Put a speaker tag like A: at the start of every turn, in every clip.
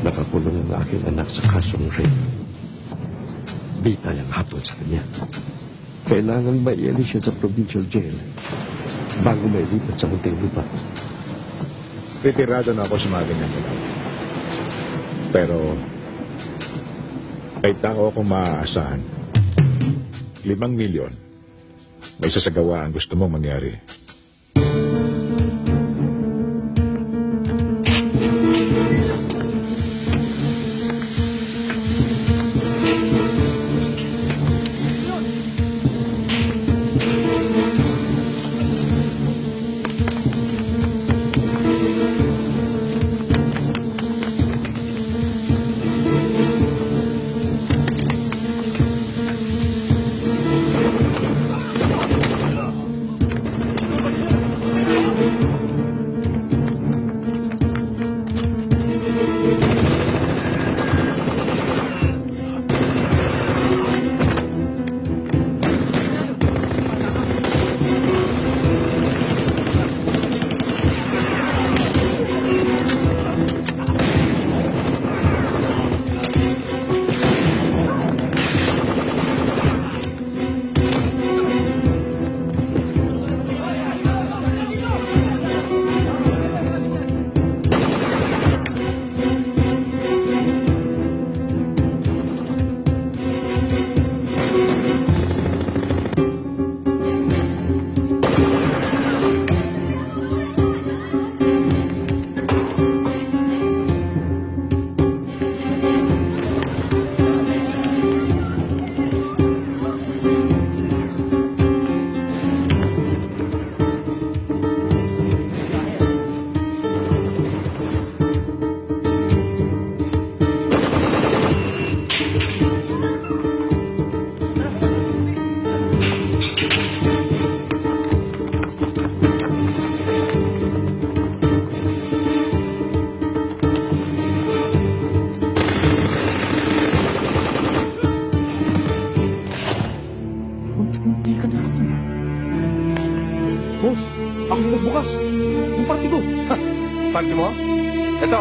A: Nakakulong ang aking anak sa kasong rape. Di tayang hatol sa kanya. Kailangan maialis siya sa provincial jail bago mailipat sa Muntinlupa.
B: Retirado na ako sa mga ganyan galaw. Pero, kahit tao akong maaasahan, 5 milyon, may sasagawa ang gusto mong mangyari.
A: Boss, ako yung nagbukas. Yung party ko.
C: Party mo? Ito.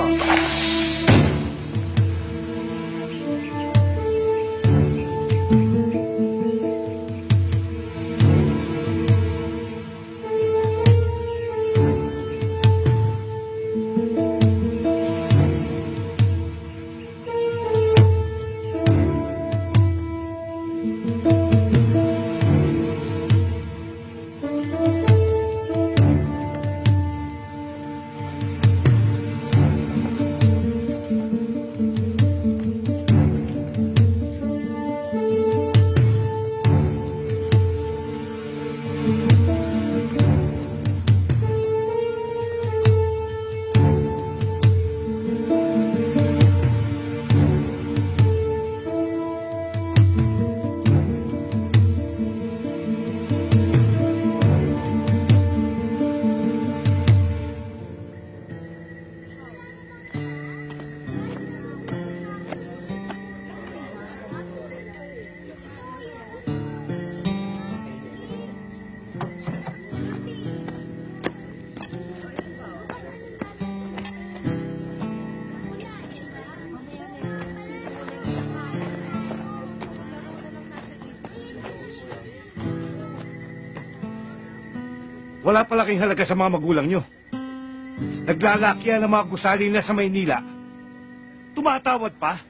C: wala palaking halaga sa mga magulang nyo. Naglalakya ng mga gusali na sa Maynila. Tumatawad pa.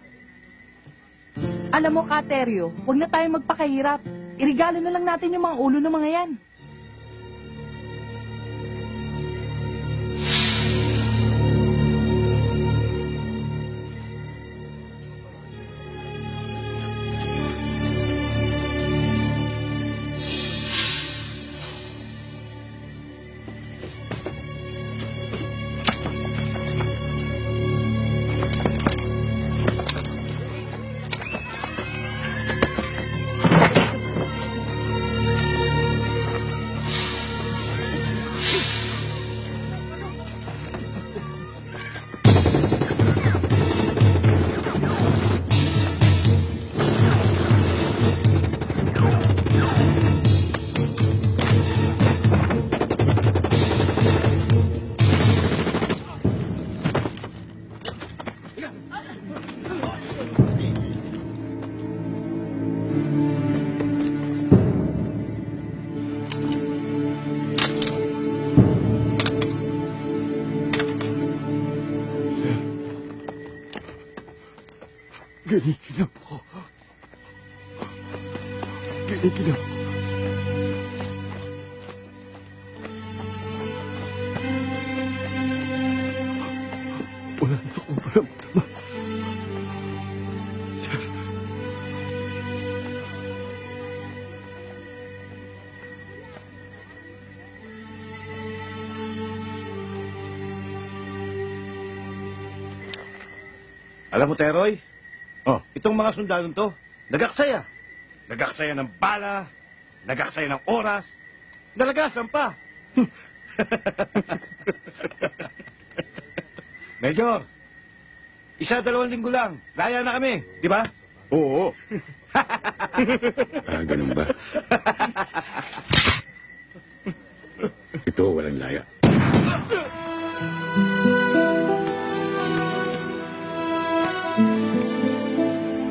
D: Alam mo, Kateryo, huwag na tayo magpakahirap. Irigalo na lang natin yung mga ulo ng mga yan.
A: Giniginaw ko. Giniginaw ko. Wala na akong maramdaman. Sir.
C: Alam mo, Teroy, itong mga sundalong to, nagaksaya. Nagaksaya ng bala, nagaksaya ng oras, nalagasan pa. Major, 1-2 linggo lang, laya na kami, di ba?
B: Oo. Ganun ba? Ito, walang laya.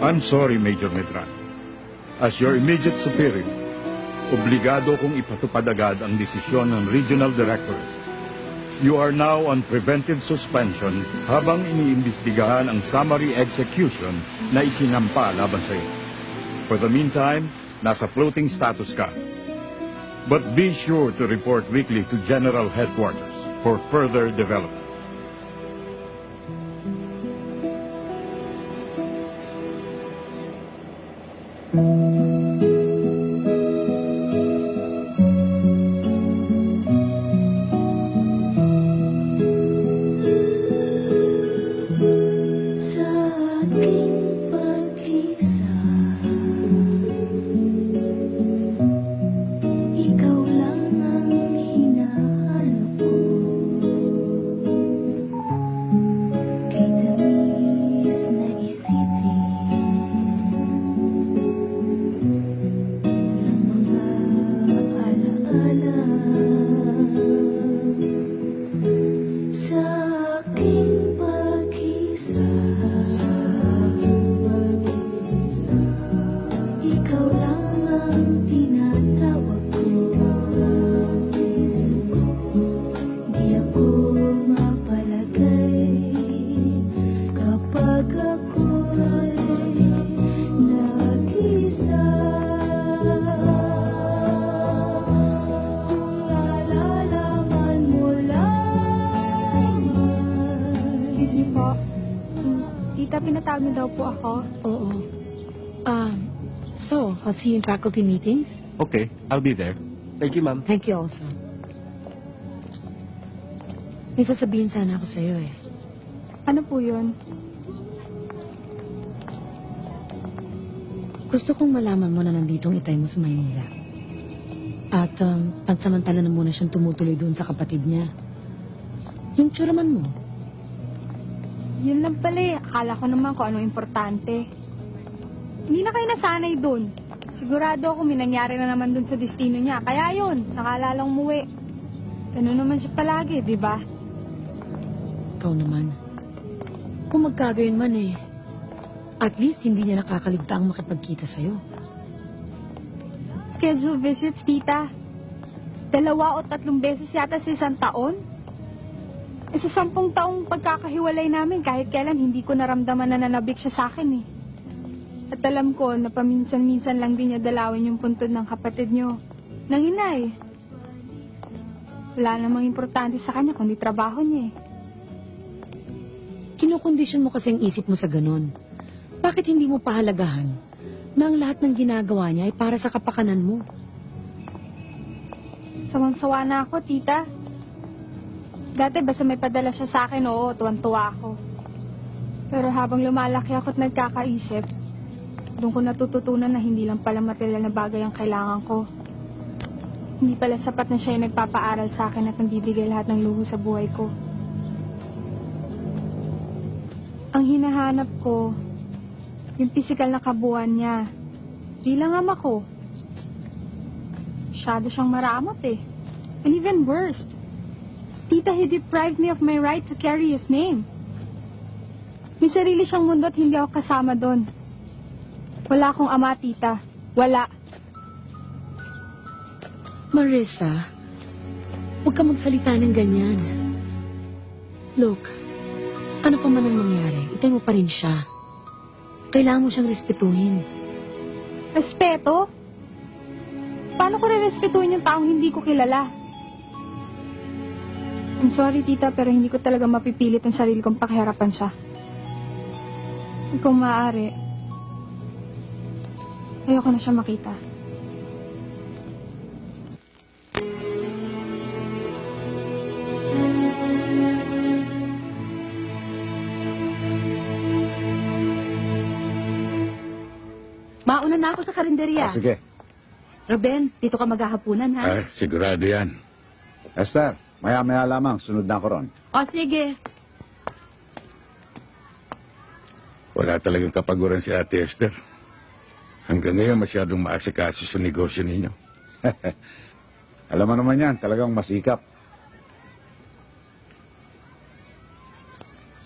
E: I'm sorry, Major Medran. As your immediate superior, obligado kong ipatupad agad ang desisyon ng Regional Directorate. You are now on preventive suspension habang iniimbestigahan ang summary execution na isinampa laban sa iyo. For the meantime, nasa floating status ka. But be sure to report weekly to General Headquarters for further development.
F: Sa aking pag-isa, ikaw lang ang hinahanap ko. Kay tamis na isipin ng mga alaala. Sa aking pag-isa, ikaw lang ang tinatawag ko. Di ako mapalagay kapag ako'y nag-isa. Kung nalalaman mo lamang.
G: Excuse me po. Tita, pinatawag niyo daw po ako.
H: Oo. So, I'll see you in faculty meetings.
E: Okay, I'll be there.
A: Thank you, ma'am.
H: Thank you also. May sasabihin sana ako sa'yo eh.
G: Ano po yun?
H: Gusto kong malaman mo na nanditong itay mo sa Maynila. At pansamantala na muna siyang tumutuloy doon sa kapatid niya. Yung tsuraman mo.
G: Yun lang pala eh. Akala ko naman kung anong importante. Hindi na kayo nasanay dun. Sigurado ako may nangyari na naman dun sa destino niya. Kaya yun, nakalalang umuwi. Ganun naman siya palagi, di ba?
H: Ikaw naman. Kung magkagayon man eh, at least hindi niya nakakaligtaang makipagkita sa'yo.
G: Schedule visits, tita. 2 o 3 beses yata sa isang taon. Eh sa 10 taong pagkakahiwalay namin, kahit kailan hindi ko naramdaman na nanabik siya sa akin eh. At alam ko na paminsan-minsan lang din niya dalawin yung puntod ng kapatid niyo. Nang inay. Wala namang importante sa kanya kundi trabaho niya eh.
H: Kinukondisyon mo kasi ang isip mo sa ganon. Bakit hindi mo pahalagahan na ang lahat ng ginagawa niya ay para sa kapakanan mo?
G: Sawang-sawa na ako, tita. Dati basta may padala siya sa akin, oo, tuwan-tuwa ako. Pero habang lumalaki ako at nagkakaisip, doon ko natututunan na hindi lang pala material na bagay ang kailangan ko. Hindi pala sapat na siya yung nagpapaaral sa akin at nagbibigay lahat ng luho sa buhay ko. Ang hinahanap ko, yung pisikal na kabuuan niya. Bilang ama ko. Masyado siyang maramot eh. And even worse, tita, he deprived me of my right to carry his name. May sarili siyang mundo at hindi ako kasama doon. Wala akong ama, tita. Wala.
H: Marissa, huwag ka magsalita ng ganyan. Look, ano pa man ang mangyari, itay mo pa rin siya. Kailangan mo siyang respetuhin.
G: Respeto? Paano ko re-respetuhin yung taong hindi ko kilala? I'm sorry, tita, pero hindi ko talaga mapipilit ang sarili kong pakiharapan siya. Kung maaari, ayoko na siya makita.
D: Mauna na ako sa karinderya.
C: Sige.
D: Ruben, dito ka maghahapunan, ha?
E: Ay, sigurado yan.
C: Esther, maya-maya lamang, sunod na ako ron.
D: O, sige.
E: Wala talagang kapaguran si Ate Esther. Hanggang ngayon masyadong maasikaso sa negosyo ninyo.
C: Alam mo naman yan, talagang masikap.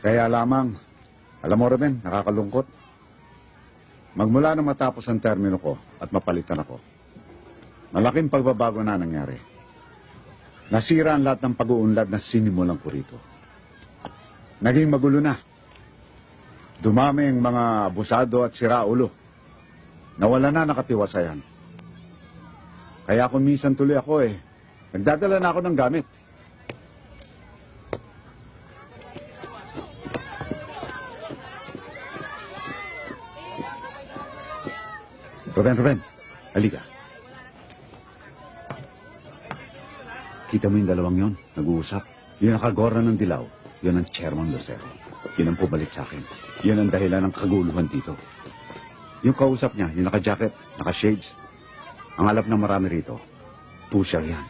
C: Kaya lamang, alam mo Ruben, nakakalungkot. Magmula na matapos ang termino ko at mapalitan ako, malaking pagbabago na nangyari. Nasira ang lahat ng pag-uunlad na sinimulan ko rito. Naging magulo na. Dumami ang mga abusado at siraulo. Nawala na nakatiwasayan. Kaya kung minsan tuloy ako nagdadala na ako ng gamit. Ruben, halika. Kita mo yung dalawang yon, nag-uusap. Yung nakagorna ng dilaw, yun ang Chairman Lucero. Yun ang pumalit sa akin. Yun ang dahilan ng kaguluhan dito. Yung kausap niya, yung naka-jacket, naka-shades. Ang alam ng marami rito, pusher yan.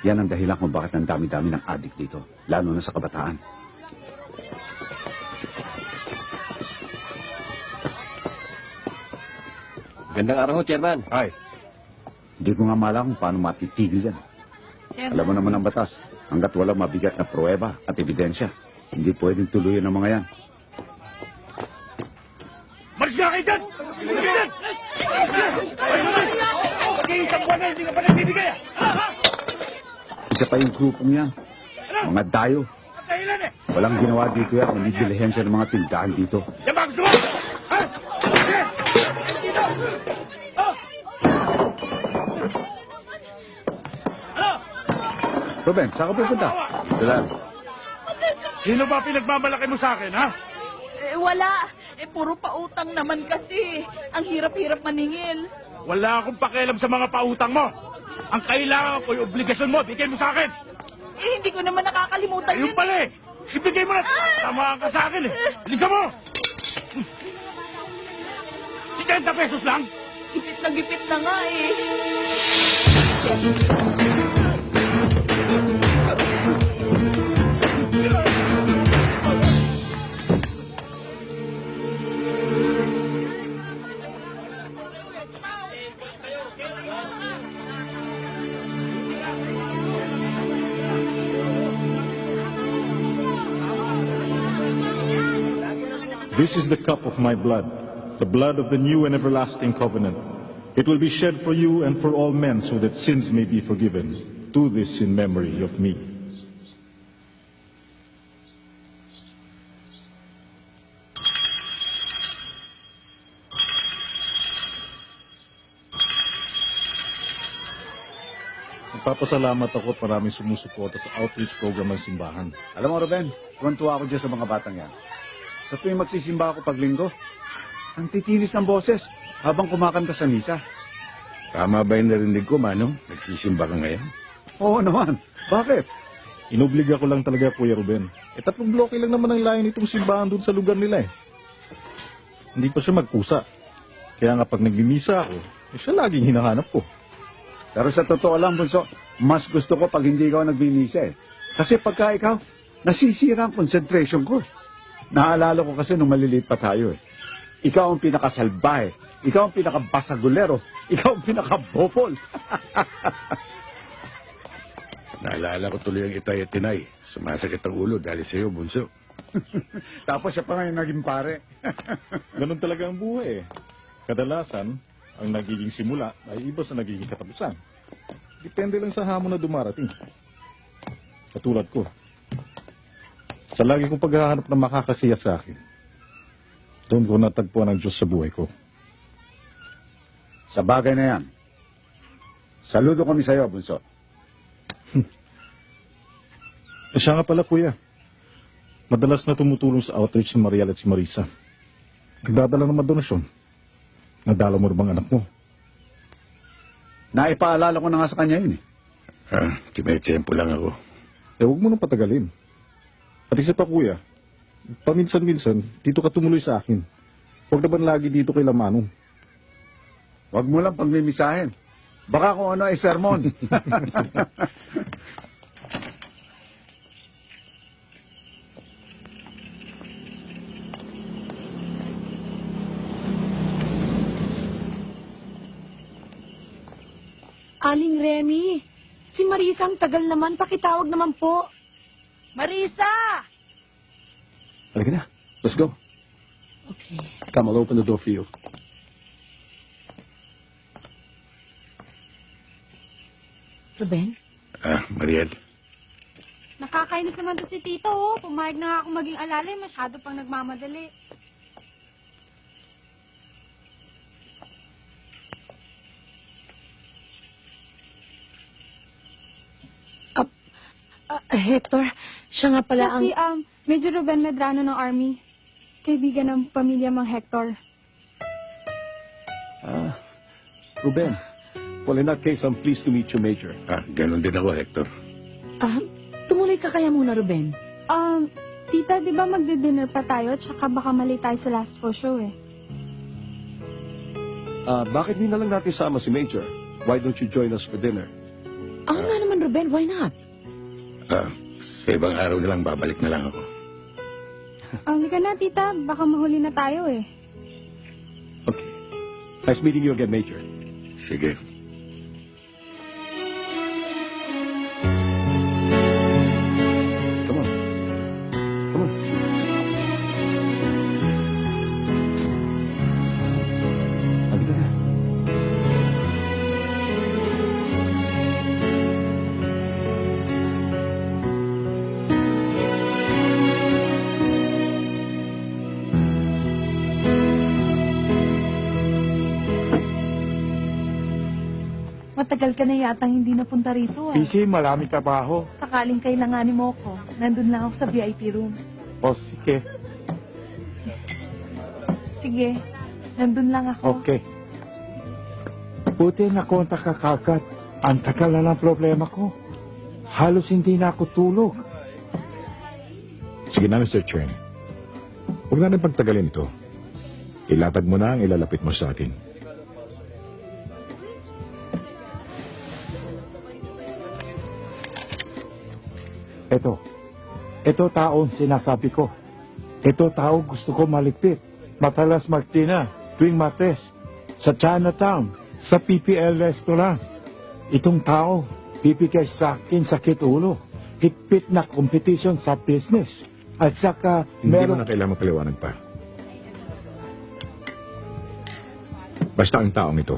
C: Yan ang dahilan kung bakit ang dami-dami ng adik dito, lalo na sa kabataan.
A: Gandang araw ho, Chairman.
C: Ay, hindi ko nga malam kung paano matitigil yan. Alam mo naman ang batas, hanggat walang mabigat na pruweba at ebidensya, hindi pwedeng tuluyan ng mga yan.
E: Maris nga kayo dyan! Bilisan! Mag-iisang buwan na hindi ka pa nagbibigay
C: Isa pa yung grupong yan, mga dayo.
E: Dahilan
C: Walang ginawa dito yan, kundi dilihensya ng mga tindahan dito.
E: Yan ba gusto mo? Ha?
C: Ruben, saan ka pupunta? Dito lang.
E: Sino ba pinagmamalaki mo sa akin, ha?
D: Wala. Puro pautang naman kasi. Ang hirap-hirap maningil.
E: Wala akong pakialam sa mga pautang mo. Ang kailangan ko yung obligasyon mo, bigay mo sa akin.
D: Hindi ko naman nakakalimutan
E: Ayun pala ibigay mo na. Tamaan ka sa akin Bilisan mo! 70 pesos lang?
D: Gipit na nga
I: This is the cup of my blood, the blood of the new and everlasting covenant. It will be shed for you and for all men so that sins may be forgiven. do this in memory of me. Nagpapasalamat ako at maraming sumusuporta sa outreach program ng simbahan.
C: Alam mo, Ruben, tuwan-tuwa ako dyan sa mga batang yan. Sa tuwing magsisimba ako pag linggo, ang titinis ng boses habang kumakanta sa misa.
B: Tama ba yung narinig ko, Manong? Nagsisimba ka ngayon?
C: Oo naman. Bakit?
I: Inobliga ko lang talaga, Kuya Ruben. 3 bloke lang naman ang layo nitong simbahan doon sa lugar nila eh. Hindi pa siya magkusa. Kaya nga pag nagmimisa ako, siya laging hinahanap ko.
C: Pero sa totoo lang, Bunso, mas gusto ko pag hindi ikaw nagbimisa eh. Kasi pagka ikaw, nasisira ang concentration ko. Naalala ko kasi nung maliliit pa tayo eh. Ikaw ang pinakasalbahe. Ikaw ang pinakabasagulero. Ikaw ang pinakabopol.
B: Naalala ko tuloy ang itay at tinay. Sumasakit ang ulo dahil sa iyo, Bunso.
C: Tapos siya pa ngayon naging pare.
I: Ganun talaga ang buhay eh. Kadalasan, ang nagiging simula ay iba sa nagiging katapusan. Depende lang sa hamon na dumarating. Katulad ko. Sa lagi kong paghahanap ng makakasiya sa akin, doon ko natagpuan ang Diyos sa buhay ko.
C: Sa bagay na yan, saludo kami sa iyo, Bunso.
I: Siya nga pala, Kuya. Madalas na tumutulong sa outreach si Mariel at si Marisa. Nagdadala ng mga donasyon. Nadala mo rin bang anak mo?
C: Naipaalala ko na nga sa kanya yun eh.
B: Tinetsempo lang ako.
I: Huwag mo nang patagalin. At isa pa, Kuya, paminsan-minsan, dito ka tumuloy sa akin. Huwag naman lagi dito kay Lamanong.
C: Huwag mo lang pagmimisahin. Baka kung ano ay sermon.
H: Aling Remy, si Marisa ang tagal naman. Pakitawag naman po.
D: Marisa!
A: Halika na. Let's go.
H: Okay.
A: Come, I'll open the door for you.
H: Ruben?
B: Mariel.
G: Nakakainis naman to si Tito, oh. Pumayag na nga ako maging alalay, masyado pang nagmamadali.
H: Hector, siya nga pala
G: Siya si, Major Ruben Medrano ng Army. Kaibigan ng pamilya Mang Hector.
A: Ruben. Well, in that case, I'm pleased to meet you, Major.
B: Ganun din ako, Hector.
H: Tumuloy ka kaya muna, Ruben.
G: Tita, di ba magdi-dinner pa tayo? Tsaka baka mali tayo sa last full show eh.
A: Bakit di na lang natin sama si Major? Why don't you join us for dinner?
H: Ako nga naman, Ruben, why not?
B: Sa ibang araw na lang, babalik na lang ako.
G: Halika na, tita. Baka mahuli na tayo eh.
A: Okay. Nice meeting you again, Major.
B: Sige.
A: Come on. Come on. Halika na.
D: Matagal ka na yatang hindi napunta rito ah.
E: PC, marami trabaho.
D: Sakaling kailanganin mo ko, nandun lang ako sa VIP room.
E: O, sige.
D: Sige, nandun lang ako.
E: Okay. Buti nakontak ka kagad. Ang tagal na ng problema ko. Halos hindi na ako tulog.
B: Sige na, Mr. Chen. Huwag na rin pagtagalin ito. Ilatag mo na ang ilalapit mo sa akin.
E: Ito taong sinasabi ko. Ito tao gusto ko maligpit. Matalas Martina, tuwing Martes, sa Chinatown, sa PPL restaurant. Itong tao, bibigay sa akin sakit ulo. Higpit na competition sa business. At saka,
B: Hindi mo
E: meron...
B: na kailangan paliwanag pa. Basta ang taong ito,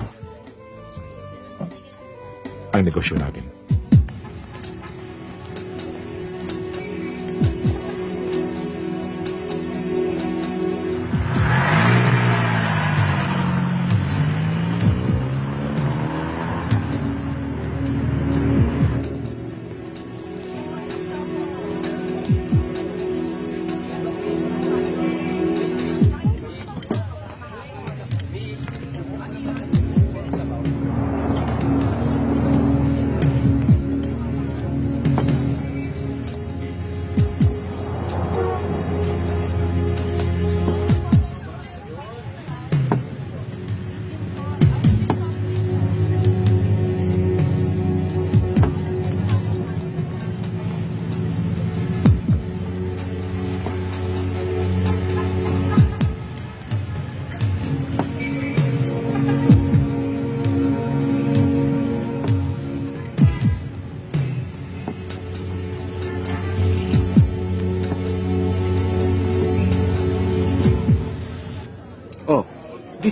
B: ang negosyo natin.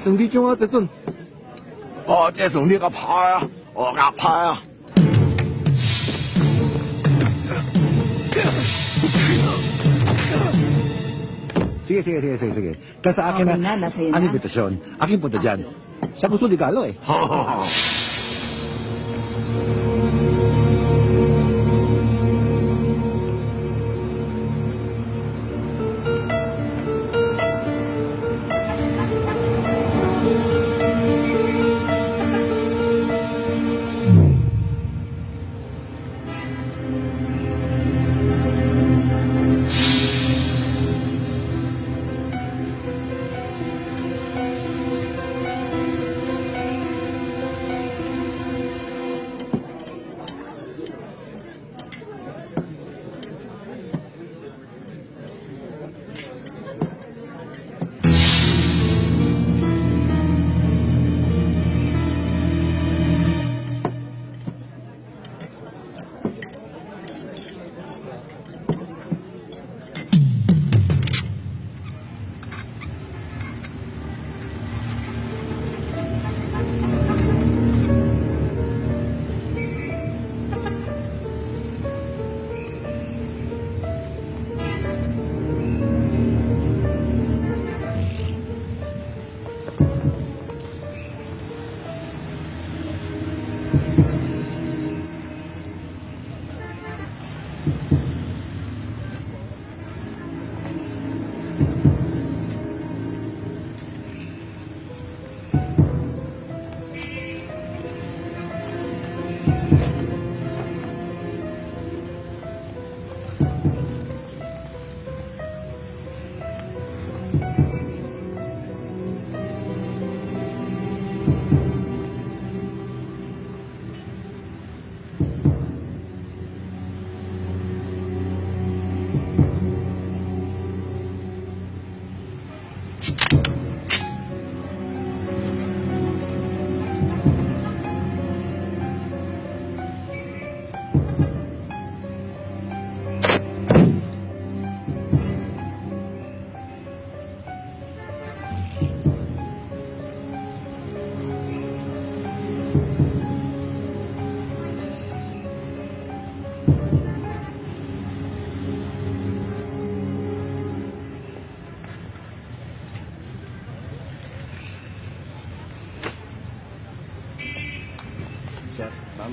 A: 兄弟叫我在准。哦，这兄弟个跑呀，我个跑呀。
J: Sige. Kasi akin
D: Okay
J: na,
D: na, nasa iyo
J: ang
D: na.
J: imbitasyon. Akin punta dyan. Sa gusto ni Galo eh.
A: Sir, ma'am.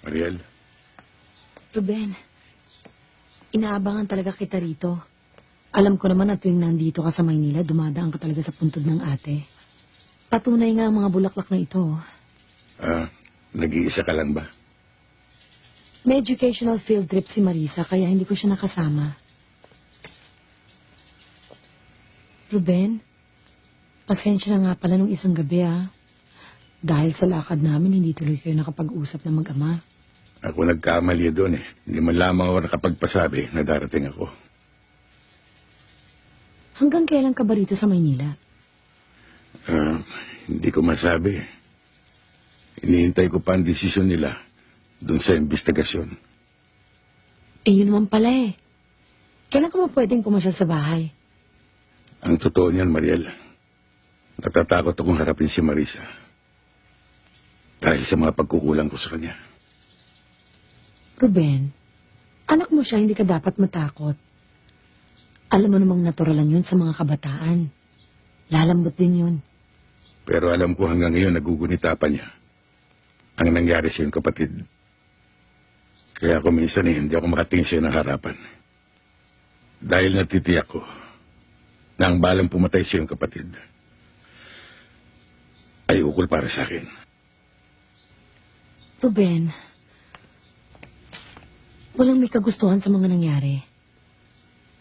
B: Mariel,
H: Ruben, inaabangan talaga kita rito. Alam ko naman na tuwing nandito ka sa Maynila, dumadaan ka talaga sa puntod ng ate. Patunay nga ang mga bulaklak na ito.
B: nag-iisa ka lang ba?
H: May educational field trip si Marisa, kaya hindi ko siya nakasama. Ruben, pasensya na nga pala nung isang gabi Dahil sa lakad namin, hindi tuloy kayo nakapag-usap na mag-ama.
B: Ako nagkamali doon eh. Hindi man lamang ako nakapagpasabi na darating ako.
H: Hanggang kailan ka ba rito sa Maynila?
B: Hindi ko masabi. Iniintay ko pa ang desisyon nila doon sa investigasyon.
H: Yun naman pala Kailan ka ba pwedeng pumasyal sa bahay?
B: Ang totoo niyan, Mariel, natatakot akong harapin si Marisa. Dahil sa mga pagkukulang ko sa kanya.
H: Ruben, anak mo siya, hindi ka dapat matakot. Alam mo namang natural lang yun sa mga kabataan. Lalambot din yun.
B: Pero alam ko hanggang ngayon nagugunita pa niya ang nangyari sa iyong kapatid. Kaya ako minsan hindi ako makatingin sa iyo ng harapan. Dahil natitiyak ko na ang balang pumatay sa iyong kapatid ay ukol para sa akin.
H: Ruben, walang may kagustuhan sa mga nangyari.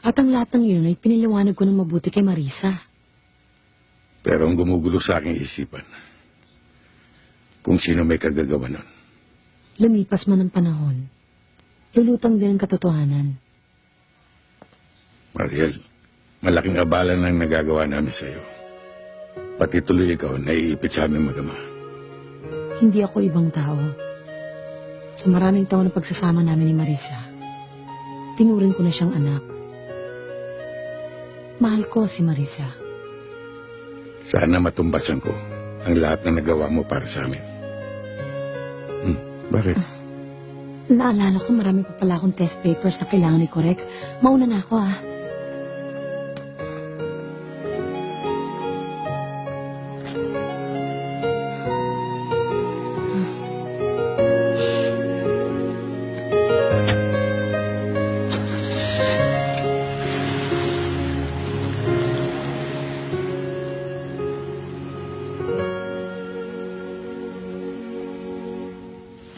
H: At ang lahat ng yun ay piniliwanag ko ng mabuti kay Marisa.
B: Pero ang gumugulo sa aking isipan, kung sino may kagagawa nun.
H: Lumipas man ang panahon, lulutang din ang katotohanan.
B: Mariel, malaking abala ng nagagawa namin sa iyo. Pati tuloy ikaw naiipit sa aming mag-ama.
H: Hindi ako ibang tao. Sa maraming taon na pagsasama namin ni Marisa, tinuring ko na siyang anak. Mahal ko si Marisa.
B: Sana matumbasan ko ang lahat na nagawa mo para sa amin. Bakit?
H: Naalala ko marami pa pala akong test papers na kailangan i-correct. Mauna na ako ah.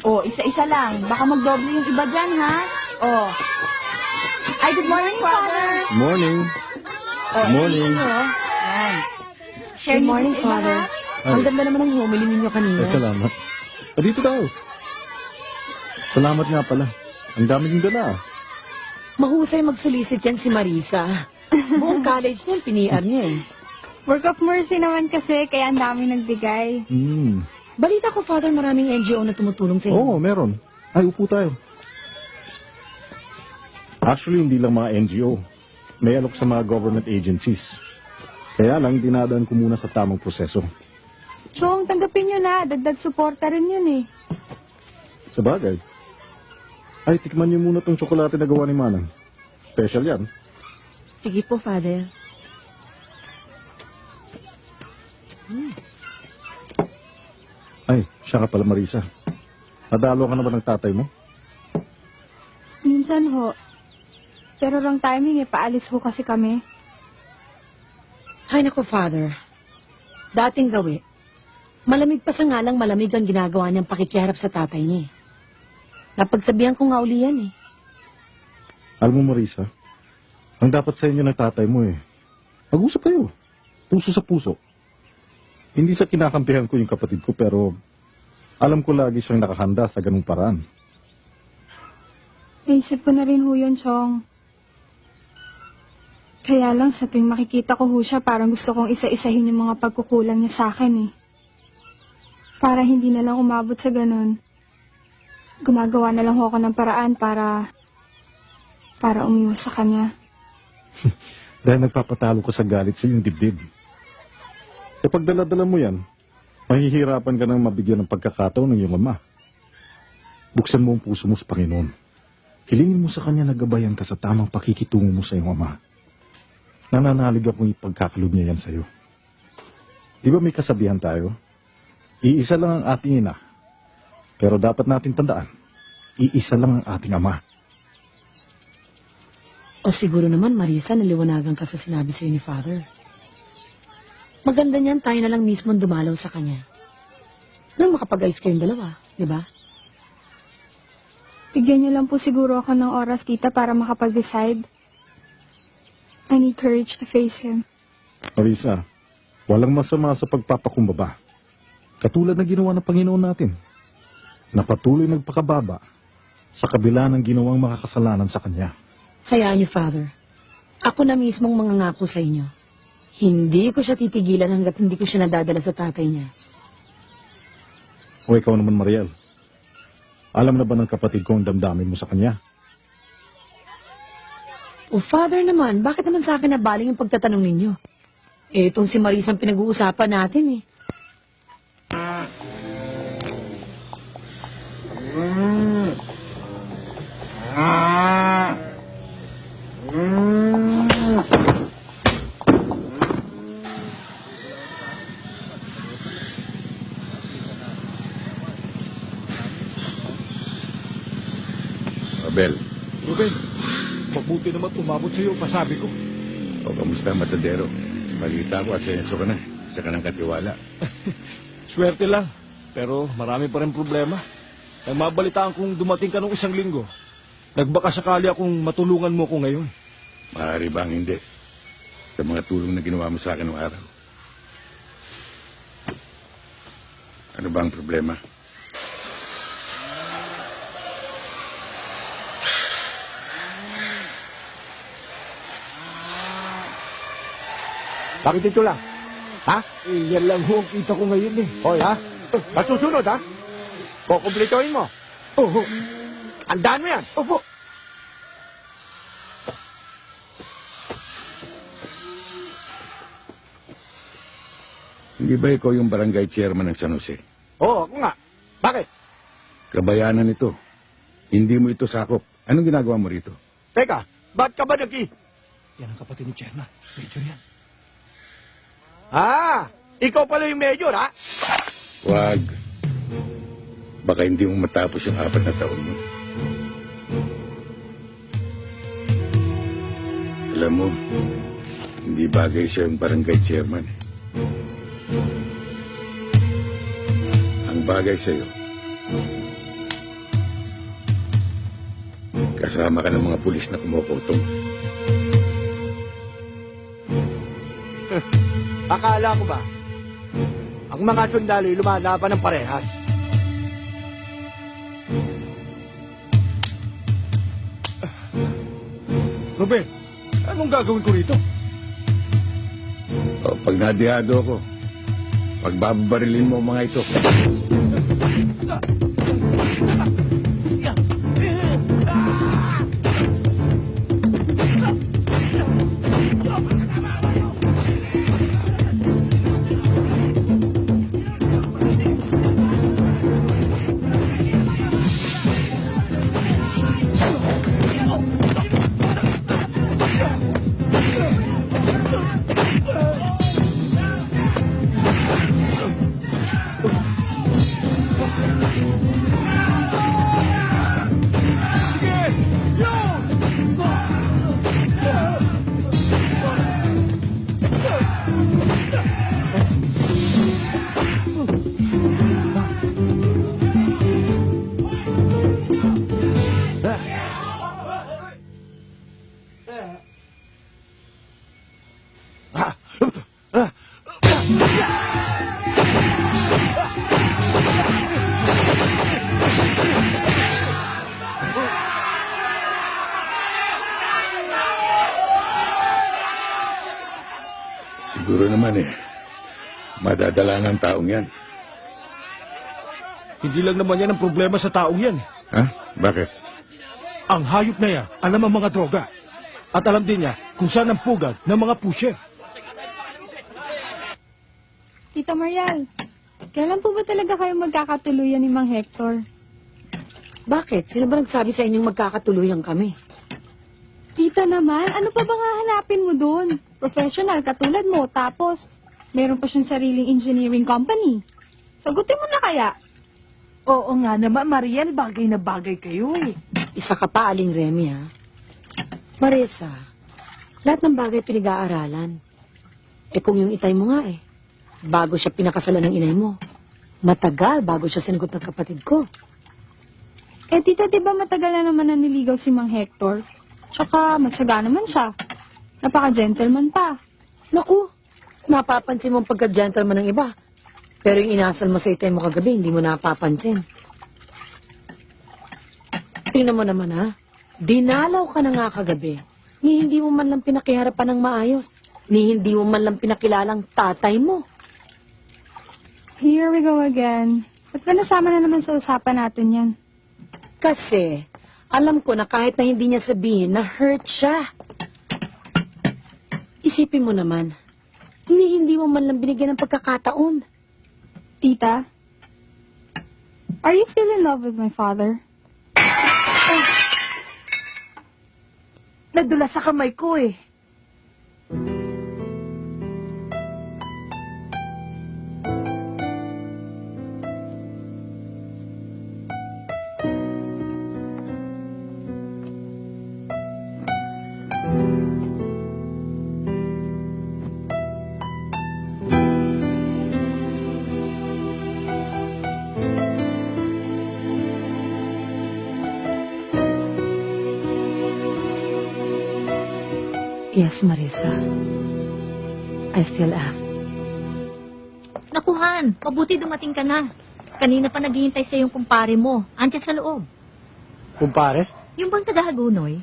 D: Oh, isa-isa lang. Baka magdoble yung iba dyan, ha? Oh. Ay, good morning, Father.
E: Morning.
D: Oh,
E: Morning.
D: ayusin nyo. Yan. Share
H: Good
D: niyo
H: morning,
D: sa iba,
H: Father.
D: ha?
H: Ang ganda naman ng homily ninyo kanina.
E: Ay, salamat. Dito tayo. Salamat nga pala. Ang dami yung dala.
H: Mahusay mag-solicit yan si Marisa. Buong college niyan, piniar niya eh.
G: Work of mercy naman kasi, kaya ang dami nagbigay.
H: Balita ko, Father, maraming NGO na tumutulong sa inyo.
E: Oo, meron. Ay, upo tayo. Actually, hindi lang mga NGO. May alok sa mga government agencies. Kaya lang, dinadaan ko muna sa tamang proseso.
G: Chong, tanggapin nyo na. Dagdag suporta rin yun eh.
E: Sa bagay. Ay, tikman niyo muna tong tsokolate na gawa ni Manang. Special yan.
H: Sige po, Father.
E: Ay, siya ka pala, Marisa. Nadalo ka na ba ng tatay mo?
G: Minsan ho. Pero wrong timing eh. Paalis ho kasi kami.
H: Hay nako, Father. Dating gawi. Malamig pa sa ngalang malamig ang ginagawa niyang pakikiharap sa tatay niya. Napagsabihan ko nga uli yan eh.
E: Alam mo, Marisa, ang dapat sa inyo ng tatay mo mag-usap kayo. Puso sa puso. Hindi sa kinakampihan ko yung kapatid ko, pero alam ko lagi siyang nakahanda sa ganung paraan.
G: Naisip ko na rin ho yun, Chong. Kaya lang sa tuwing makikita ko ho siya, parang gusto kong isa-isahin yung mga pagkukulang niya sa akin eh. Para hindi na lang umabot sa ganun. Gumagawa na lang ho ako ng paraan para umiwas sa kanya.
E: Dahil nagpapatalo ko sa galit sa iyong dibdib. Kapag dala-dala mo yan, mahihirapan ka nang mabigyan ng pagkakataon ng iyong ama. Buksan mo ang puso mo sa Panginoon. Hilingin mo sa Kanya na gabayan ka sa tamang pakikitungo mo sa iyong ama. Nananalig akong ipagkakalob niya yan sa iyo. Di ba may kasabihan tayo? Iisa lang ang ating ina. Pero dapat natin tandaan, iisa lang ang ating ama.
H: O siguro naman, Marisa, naliwanagan ka sa sinabi sa'yo ni Father. Maganda niyan, tayo na lang mismo dumalaw sa kanya. Nang makapag-ayos kayong dalawa, di ba?
G: Bigyan niyo lang po siguro ako ng oras, tita, para makapag-decide. I need courage to face him.
E: Marisa, walang masama sa pagpapakumbaba. Katulad na ginawa ng Panginoon natin, na patuloy nagpakababa sa kabila ng ginawang makakasalanan sa Kanya.
H: Hayaan niyo, Father. Ako na mismong mangangako sa inyo. Hindi ko siya titigilan hanggat hindi ko siya nadadala sa tatay niya.
E: O ikaw naman, Mariel. Alam na ba ng kapatid ko ang damdamin mo sa kanya?
H: O Father naman, bakit naman sa akin nabaling yung pagtatanong ninyo? Eh, itong si Marisa ang pinag-uusapan natin eh.
B: Bel,
E: Ruben, mabuti naman umabot sa'yo, pasabi ko.
B: o kamusta Matadero? Balita ko, asenso ka na. Isa ka ng katiwala.
K: Swerte lang, pero marami pa rin problema. Nang mabalitaan kong dumating ka nung 1 linggo, nagbaka sakali akong matulungan mo ko ngayon.
B: Maaari bang hindi? Sa mga tulong na ginawa mo sa akin noong araw. Ano ba ang problema?
J: Bakit ito lang? Ha?
K: Yan lang ho ang kita ko ngayon eh.
J: Hoy, ha? At susunod, ha? Kukumplitohin mo.
K: Oho,
J: Andaan mo yan.
K: opo.
B: Hindi ba ikaw yung barangay chairman ng San Jose?
J: Oo, ako nga. Bakit?
B: Kabayanan ito. Hindi mo ito sakop. Anong ginagawa mo rito?
J: Teka, ba't ka ba
K: Yan ang kapatid ni Chairman. Major yan.
J: Ikaw pala yung mayor, ha?
B: Wag. Baka hindi mo matapos yung 4 na taon mo. Alam mo, hindi bagay siya yung barangay chairman. Ang bagay sa'yo, kasama ka ng mga pulis na kumukutong.
J: Akala ko ba? Ang mga sundalo lumalaban ng parehas.
K: Ruben, anong gagawin ko rito?
B: O, pag nadihado ko, pagbabarilin mo ang mga ito. Siguro naman madadala ng taong yan.
K: Hindi lang naman yan ang problema sa taong yan eh.
B: Ha? Bakit?
K: Ang hayop na yan, alam ang mga droga. At alam din niya kung saan ang pugad ng mga pusher.
G: Tita Marial, kailan po ba talaga kayo magkakatuluyan ni Mang Hector?
H: Bakit? Sino ba nagsabi sa inyong magkakatuluyan kami?
G: Tita naman, ano pa bang hahanapin mo doon? Professional katulad mo, tapos meron pa siyang sariling engineering company. Sagutin mo na kaya?
D: Oo nga naman, Mariel, bagay na bagay kayo eh.
H: Isa ka pa, Aling Remy, ha? Marisa, lahat ng bagay pinag-aaralan. Kung yung itay mo nga bago siya pinakasalan ng inay mo, matagal bago siya sinagot ng kapatid ko.
G: Tita, di ba matagal na naman naniligaw si Mang Hector? Tsaka matyaga naman siya. Napaka-gentleman pa.
H: Naku, napapansin mo ang pagka-gentleman ng iba. Pero yung inasal mo sa itay mo kagabi, hindi mo napapansin. Tingnan mo naman, ha? Dinalaw ka na nga kagabi. Ni hindi mo man lang pinakiharapan ng maayos. Ni hindi mo man lang pinakilalang tatay mo.
G: Here we go again. Ba't ba nasama na naman sa usapan natin yan?
H: Kasi, alam ko na kahit na hindi niya sabihin na hurt siya. Isipin mo naman, hindi mo man lang binigyan ng pagkakataon.
G: Tita, are you still in love with my father?
D: Nadula sa kamay ko eh.
H: Yes, Marisa. I still am.
L: Nakuhan, mabuti dumating ka na. Kanina pa naghihintay sa yung kumpare mo. Andiyan sa loob.
J: Kumpare?
L: Yung bang taga-Hagunoy?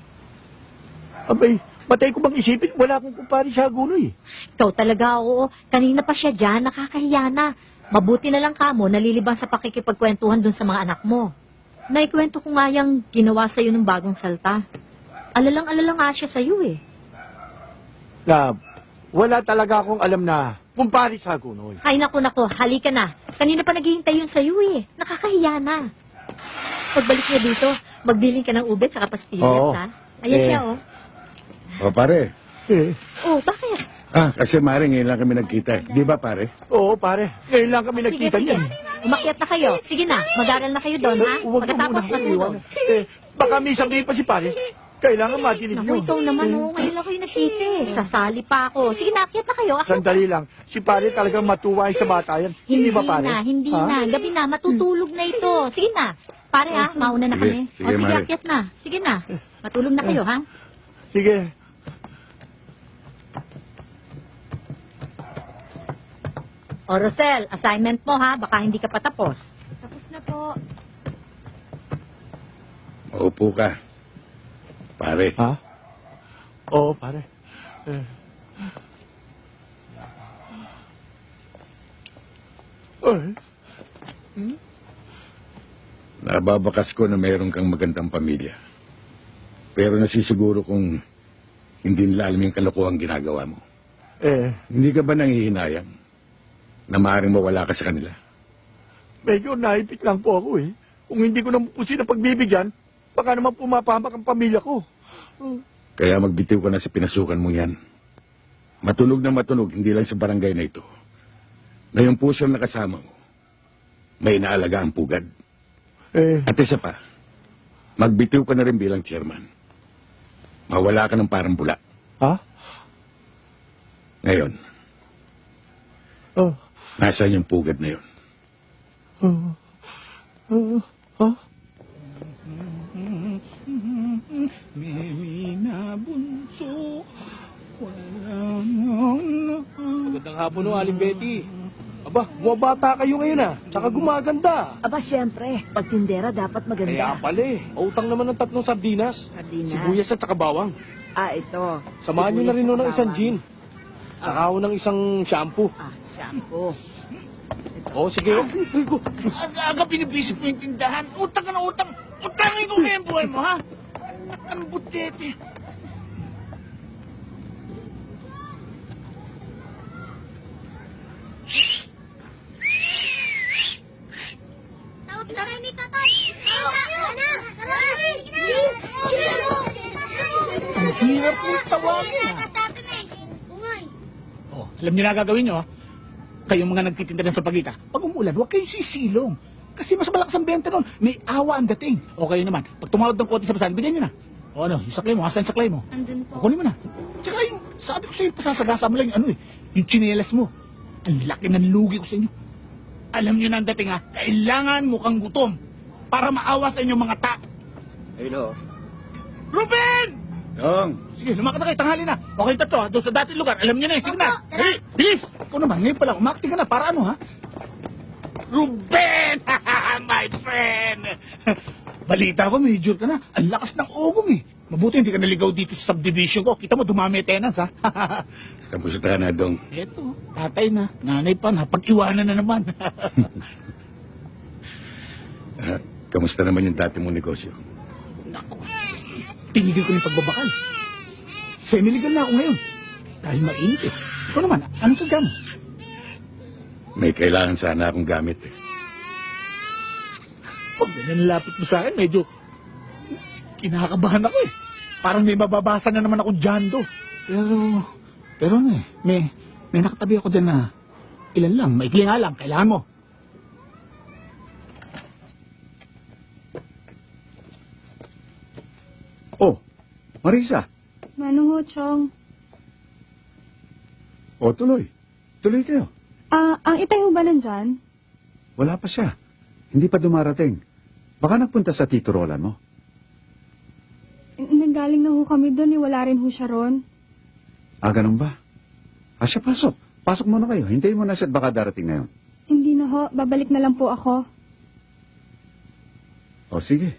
J: Abay, matay ko bang isipin? Wala akong kumpare sa Hagunoy.
L: Ikaw talaga, oo. Kanina pa siya dyan, nakakahiya na. Mabuti na lang ka mo, nalilibang sa pakikipagkwentuhan dun sa mga anak mo. Naikwento ko nga yung ginawa sa'yo ng bagong salta. Alalang-alala nga siya sa'yo eh.
J: Love, wala talaga akong alam na kumpare sa Hagunoy.
L: Ay naku, halika na. Kanina pa naghihintay yun sa'yo eh. Nakakahiya na. Pagbalik niya dito, magbiling ka ng ube sa pastillas,
C: Oo.
L: ha? Ayan siya, oh.
B: O pare,
L: Oh, bakit?
B: kasi Mare, ngayon lang kami nagkita eh. Di ba pare?
J: Oo, pare. Ngayon lang kami
L: Sige,
J: nagkita
L: sige.
J: niyan.
L: Umakyat na kayo. Sige na, mag-aral na kayo doon, ha?
J: Huwag ka
L: Pagkatapos
J: muna
L: matulog.
J: iwan. Baka may sabihin pa si pare. Kailangan matinig
L: Naku,
J: niyo.
L: ikaw naman, oh. Ngayon lang kayo nakita eh. Sasali pa ako. Sige na, akyat na kayo. Akyat.
J: Sandali lang. Si pare talagang matuway sa bata yan. Hindi ba pare?
L: Hindi
J: Ha?
L: na. Gabi na, matutulog na ito. Sige na. Pare, ha? Mauna na
B: Sige,
L: kami.
B: sige,
L: Sige,
B: Mare.
L: akyat na. Sige na. Matulog na kayo, ha?
J: Sige.
L: O, Rosel, assignment mo, ha? Baka hindi ka pa tapos.
G: Tapos na po.
B: Maupo ka. Pare,
J: Ha? Oo, pare.
B: nababakas ko na mayroon kang magandang pamilya. Pero nasisiguro kung hindi nila alam yung kalokohang ginagawa mo. Hindi ka ba nangihinayang na maaaring mawala ka sa kanila?
J: Medyo naipit lang po ako eh. Kung hindi ko naman po sila pagbibigyan, baka naman pumapahamak ang pamilya ko.
B: Kaya magbitiw ka na sa pinasukan mo yan. Matunog na matunog, hindi lang sa barangay na ito. Na yung pusong nakasama mo, may inaalaga ang pugad. At isa pa, magbitiw ka na rin bilang chairman. Mawala ka ng parang bula.
J: Ha?
B: Ngayon,
J: Oh.
B: nasaan yung pugad na yun?
K: Mimina bunso, magandang hapon no, Aling Betty. Aba, bumabata kayo ngayon ah. Tsaka gumaganda.
H: Aba, syempre, pag tindera dapat
K: Kaya pala eh. Utang naman ng 3 sardinas.
H: Sardinas?
K: Sibuyas at saka bawang.
H: Ito.
K: Samahan niyo na rin nun ng isang gin. Tsaka ako ng isang shampoo.
H: Shampoo.
K: Oo, sige.
M: Aga binibisit mo yung tindahan. Utang ka na utang. Utangin ko na yung buhay mo, ha? Ang butete. Ang hirap mo tawagin, ha? Oh, alam niyo na gagawin niyo, kayong mga nagtitinda ng sapagita, pag umulan, huwag kayong sisilong. Kasi mas malakas ang benta nun. May awa ang dating. O kayo naman, pag tumawad ng konti sa basahan, bigyan nyo na. O ano, yung saklay mo, asan yung saklay mo?
G: Andun po.
M: O kunin mo na. Tsaka yung, sabi ko sa'yo, pasasagasa mo lang yung ano eh, yung tsinelas mo. Ang laki ng lugi ko sa inyo. Alam nyo na ang dating ha, kailangan mo kang gutom para maawa sa inyong mga ta.
C: Ayun,
M: Ruben!
B: Dong!
M: Sige, lumakad na kayo, tanghali na. O kayong tatlo ha, doon sa dating lugar, alam nyo na eh, sige na. Hey, bilis! Ikaw naman, ngayon pa lang, umakti ka na, para ano ha? Ruben! My friend! Balita ko, major ka na. Ang lakas ng ugong eh. Mabuti hindi ka naligaw dito sa subdivision ko. Kita mo, dumami tenants ha.
B: Kamusta ka na, Dong?
M: Eto, tatay na, nanay pa na, pag-iwanan na naman.
B: Kamusta naman yung dati mong negosyo?
M: Naku, tinigil ko yung pagbabakal. Semi-legal na ako ngayon. Dahil mainit eh. Ikaw naman, ano sadya mo?
B: May kailangan sana akong gamit eh.
M: Pag ganyan lapit mo sa akin, medyo kinakabahan ako eh. Parang may mababasa na naman akong jando. Pero ano eh, may nakatabi ako dyan na ilan lang, maikli nga lang, kailangan mo.
C: Oh, Marisa.
G: Manong ho, Chong.
C: O, tuloy. Tuloy kayo.
G: Ang itay ho ba nandyan?
C: Wala pa siya. Hindi pa dumarating. Baka nagpunta sa Tito Roland mo.
G: Nanggaling na ho kami doon, wala rin ho siya ron.
C: Ganun ba? Siya, pasok. Pasok muna kayo. Hintayin mo na siya at baka darating ngayon.
G: Hindi na ho, babalik na lang po ako.
C: O, sige.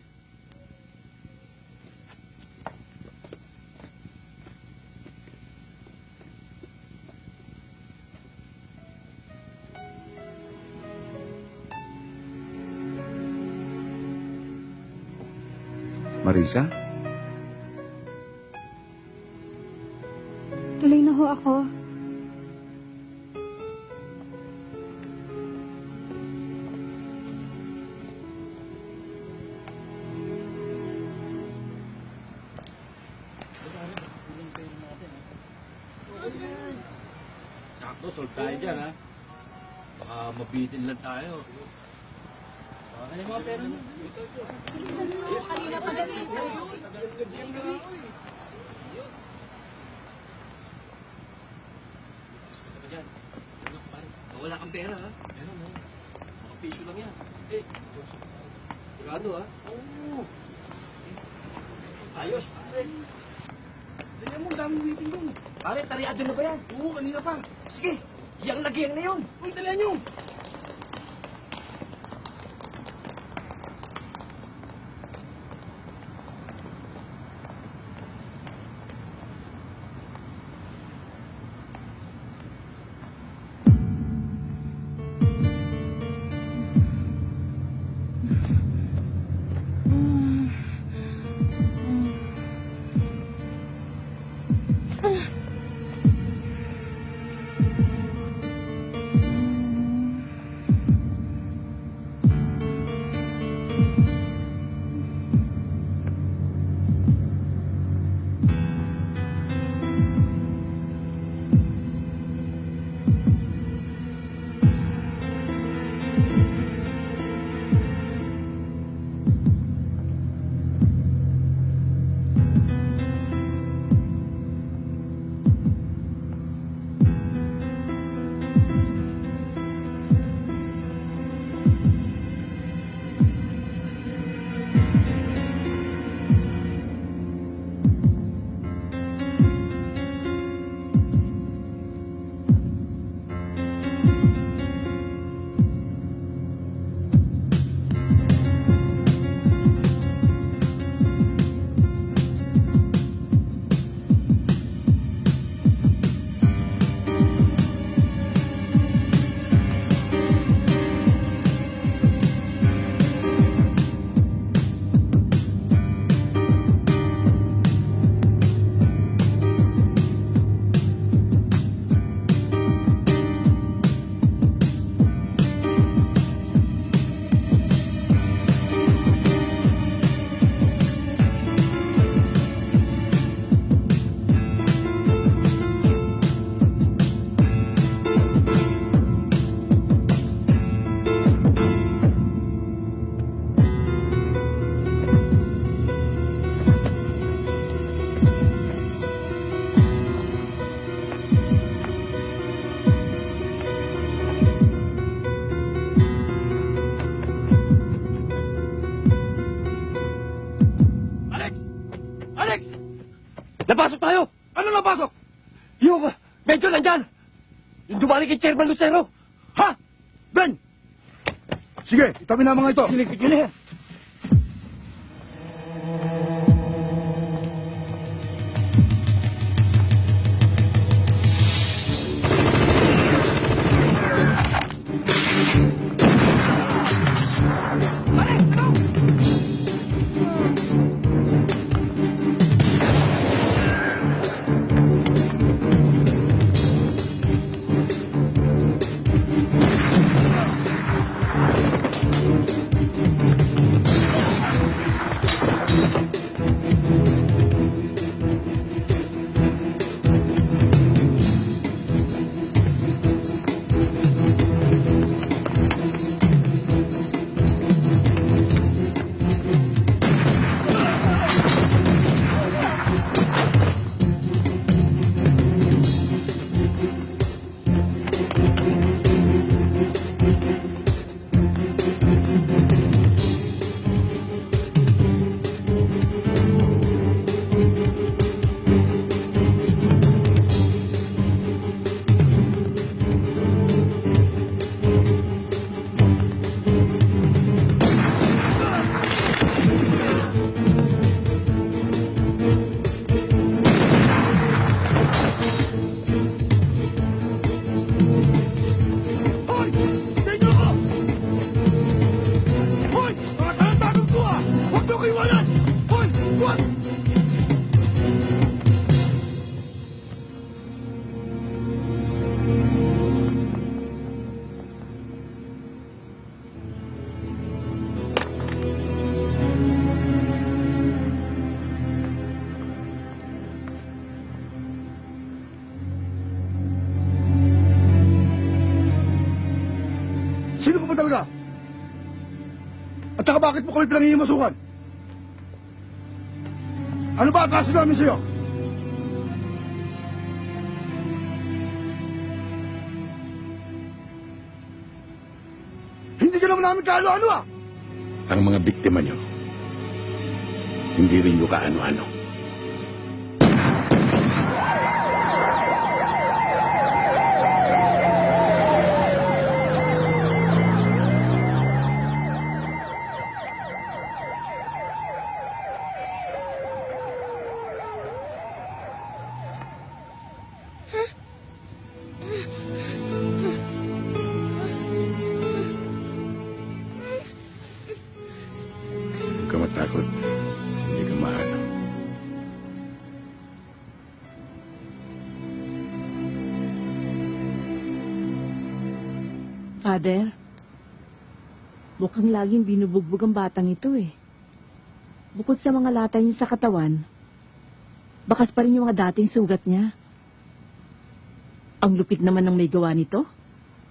C: Marisa?
G: Tuloy na ho ako.
K: Sakto, solve tayo dyan, ha? Baka mabitin lang tayo. Ano yung mga pera niyo?
D: Kanina pa dali.
K: Wala kang pera, ha? Meron, ha? Mga piso lang yan. Eh, sigurado, ha? Oo. Ayos, pare.
J: Dali mo, daming meeting doon.
K: Pare, tariado na ba yan?
J: Oo, kanina pa.
K: Sige, hiyang na yun.
J: Uy, dalihan nyo.
K: Napasok tayo!
J: Ano napasok?
K: Yung medyo nandyan! Yung dumali kay Chairman Lucero!
J: Ha? Ben! Sige, itabi na mga ito.
K: Sige na yan!
C: Sino ka ba talaga? At saka bakit mo kami pinangingimasukan? Ano ba atraso namin sa'yo? Hindi ka naman namin kaano-ano ah!
B: Ang mga biktima nyo, hindi rin nyo kaano-ano. Huwag ka matakot. Hindi ka maano.
H: Father, mukhang laging binubugbog ang batang ito eh. Bukod sa mga lata niya sa katawan, bakas pa rin yung mga dating sugat niya. Ang lupit naman ng may gawa nito.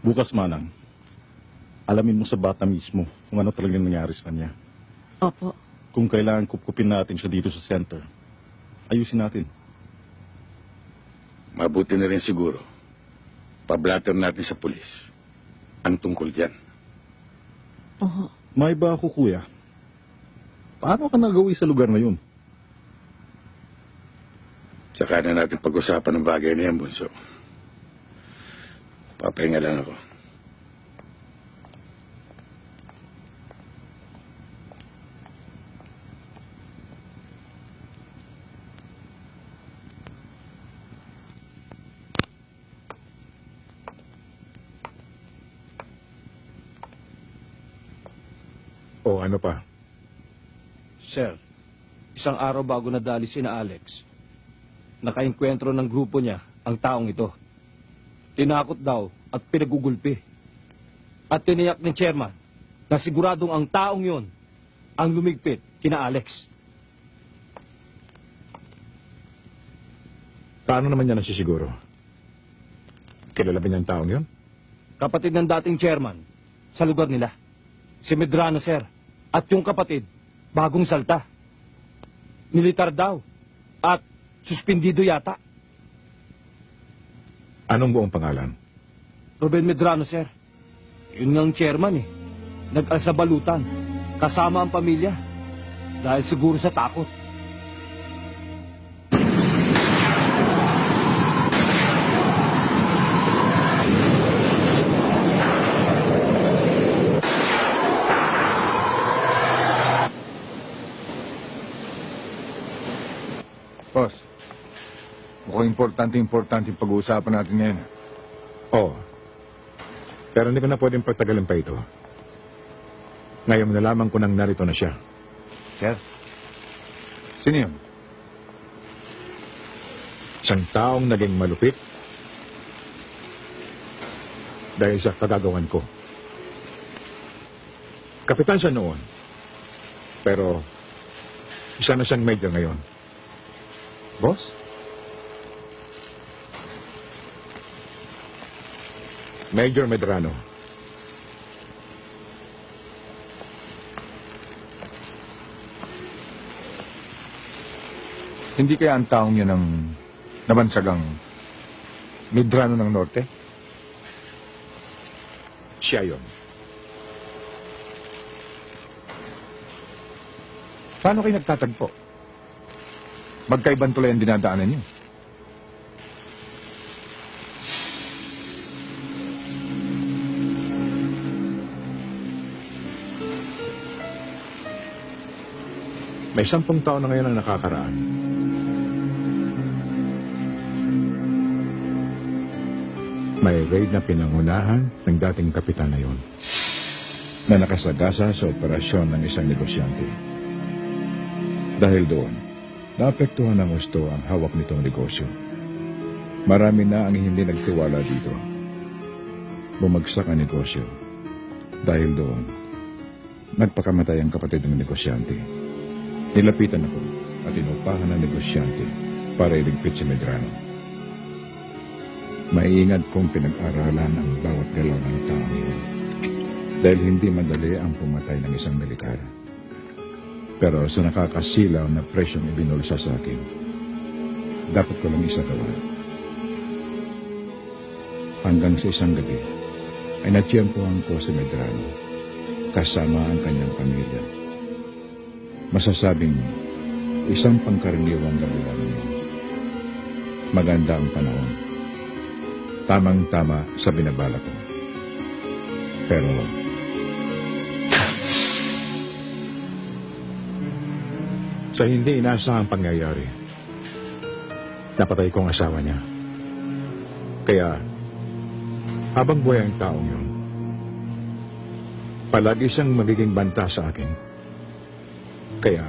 I: Bukas, Manang, alamin mo sa bata mismo kung ano talagang nangyari sa kanya.
H: Opo.
I: Kung kailangan kupkupin natin siya dito sa center, ayusin natin.
B: Mabuti na rin siguro. Pablatter natin sa pulis. Ang tungkol dyan.
H: Oho.
I: May ba ako, kuya? Paano ka nagawi sa lugar na yun?
B: Saka na natin pag-usapan ng bagay na yan, Bunso. Papahinga lang ako.
I: O ano pa?
K: Sir, isang araw bago nadali sina Alex, nakainkwentro ng grupo niya ang taong ito. Tinakot daw at pinagugulpi. At tiniyak ng chairman na siguradong ang taong yon ang lumigpit kina Alex.
I: Paano naman niya nasisiguro? Kilala ba niya ang taong yun?
K: Kapatid ng dating chairman sa lugar nila. Si Medrano, sir. At yung kapatid, bagong salta. Militar daw. At suspindido yata.
I: Anong buong pangalan?
K: Ruben Medrano, sir. Yun nga ang chairman eh. Nag-alsabalutan. Kasama ang pamilya. Dahil siguro sa takot.
C: Boss, mukhang importante yung pag-uusapan natin ngayon.
I: Oo. Pero hindi ko na pwedeng pagtagalin pa ito. Ngayon nalaman ko nang narito na siya.
C: Sir? Sino yun?
I: Isang taong naging malupit dahil sa kagagawan ko. Kapitan siya noon. Pero isa na siyang major ngayon. Boss? Major Medrano.
C: Hindi kaya ang taong yun ang nabansagang Medrano ng Norte?
I: Siya yun.
C: Paano kayo nagtatagpo? Magkaibang tulay ang dinadaanan niyo.
I: May 10 taon na ngayon ang nakakaraan. May raid na pinangunahan ng dating kapitan na yun na nakasagasa sa operasyon ng isang negosyante. Dahil doon, naapektuhan ng gusto ang hawak nitong negosyo. Marami na ang hindi nagtiwala dito. Bumagsak ang negosyo. Dahil doon, nagpakamatay ang kapatid ng negosyante. Nilapitan ako at inupahan ng negosyante para iligpit si Medrano. Maiingat kong pinag-aralan ang bawat galaw ng taong yun. Dahil hindi madali ang pumatay ng isang militar. Pero sa nakakasilaw na presyong ibinulsa sa akin, dapat ko lang isagawa. Hanggang sa isang gabi, ay natiyempohan ko si Medrano kasama ang kanyang pamilya. Masasabing isang pangkaraniwang gabi lang yun. Maganda ang panahon. Tamang-tama sa binabala ko. Pero sa hindi inaasahang pangyayari, napatay ko ang asawa niya. Kaya, habang buhay ang taong yun, palagi siyang magiging banta sa akin. Kaya,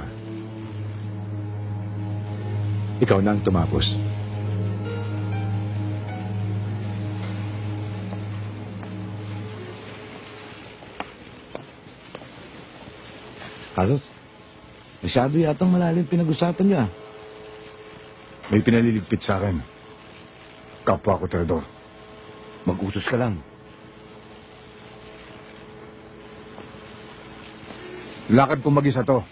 I: ikaw na ang tumapos.
J: Carlos, masyado yatang malalim pinag-usapan niya.
I: May pinaliligpit sa akin. Kapwa ko, Teodor.
J: Mag-utos ka lang.
I: Lakad kong mag-isa to.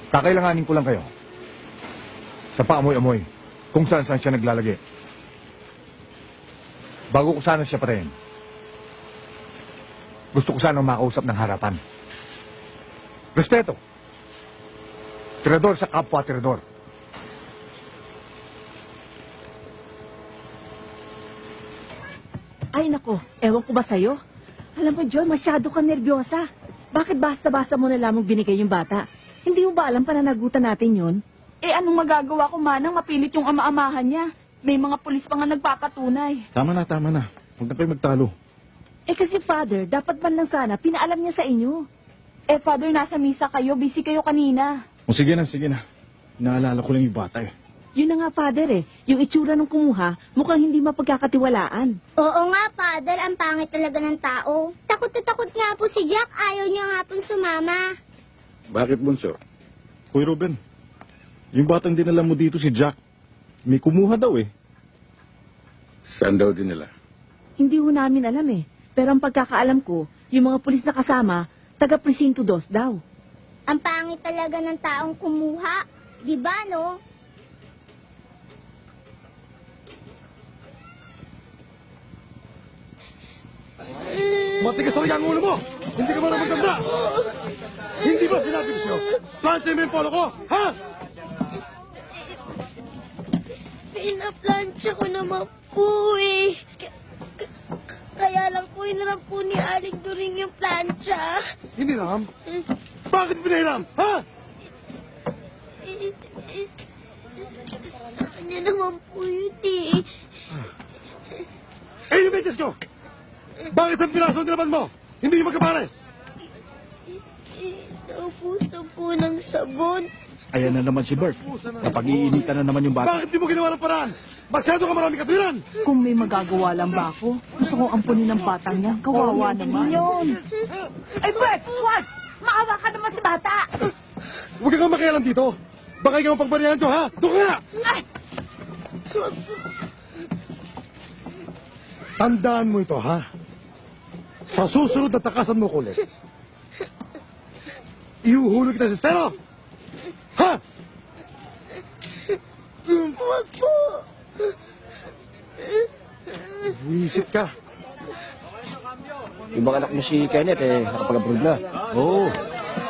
I: Kakailanganin ko lang kayo. Sa paamoy-amoy, kung saan-saan siya naglalagi. Bago ko sana siya patayin, gusto ko sana makausap ng harapan. Respeto. Tirador sa kapwa tirador.
D: Ay nako, ewan ko ba sa'yo? Alam mo, Joy, masyado kang nervyosa. Bakit basta-basta mo na lamang binigay yung bata? Hindi mo ba alam pananagutan natin yun? Eh, anong magagawa ko, Manang? Mapilit yung ama-amahan niya. May mga pulis pa nga nagpapatunay.
I: Tama na. Huwag na kayo magtalo.
D: Eh kasi, Father, dapat man lang sana pinaalam niya sa inyo. Eh, Father, nasa misa kayo. Busy kayo kanina.
I: O sige na. Naalala ko lang yung bata eh.
D: Yun na nga, Father, eh. Yung itsura ng kumuha, mukhang hindi mapagkakatiwalaan.
N: Oo nga, Father. Ang pangit talaga ng tao. Takot na takot nga po si Jack. Ayaw niya nga pong sumama.
B: Bakit, Bunso?
I: Hoy, Ruben. Yung batang dinala mo dito si Jack. May kumuha daw eh.
B: Saan daw din nila?
D: Hindi ho namin alam eh. Pero ang pagkakaalam ko, yung mga pulis na kasama, taga Presinto 2 daw.
N: Ang pangit talaga ng taong kumuha. Di ba, no?
A: Matigas talaga ang ulo mo! Hindi ka marunong maganda! Hindi ba sinabi ko sa'yo? Plancha mo yung polo ko, ha?
N: Pinaplansya ko naman po eh. Kaya lang po hinarap po ni Aling During yung plansya.
A: Hindi ram? Bakit pinahiram, ha?
N: Sa kanya naman po yun eh.
A: Eh, yung medyas ko! Bakit ang piraso ang nilaban mo? Hindi yung magkapares!
N: Naubusan po ng sabon.
J: Ayan na naman si Bert. Napag-iinitan na naman yung bata.
A: Bakit di mo ginawa ng paraan? Masyado ka marami katwiran!
D: Kung may magagawa lang ba ako, gusto kong ampunin ng batang yan. Kawawa naman. Yun. Ay, Bert! Wag! Maawa ka naman sa bata!
A: Huwag kang makialam dito! Baka ikaw ang pagbarihan ko, ha? Doon ka nga!
D: Ay!
A: Tandaan mo ito, ha? Sa susunod na takasan mo ko ulit, ihuhulog kita sa estero! Ha?
N: Huwag po.
A: Wisit ka.
K: Yung mga anak mo si Kenneth, nakapag-approve na.
J: Oo.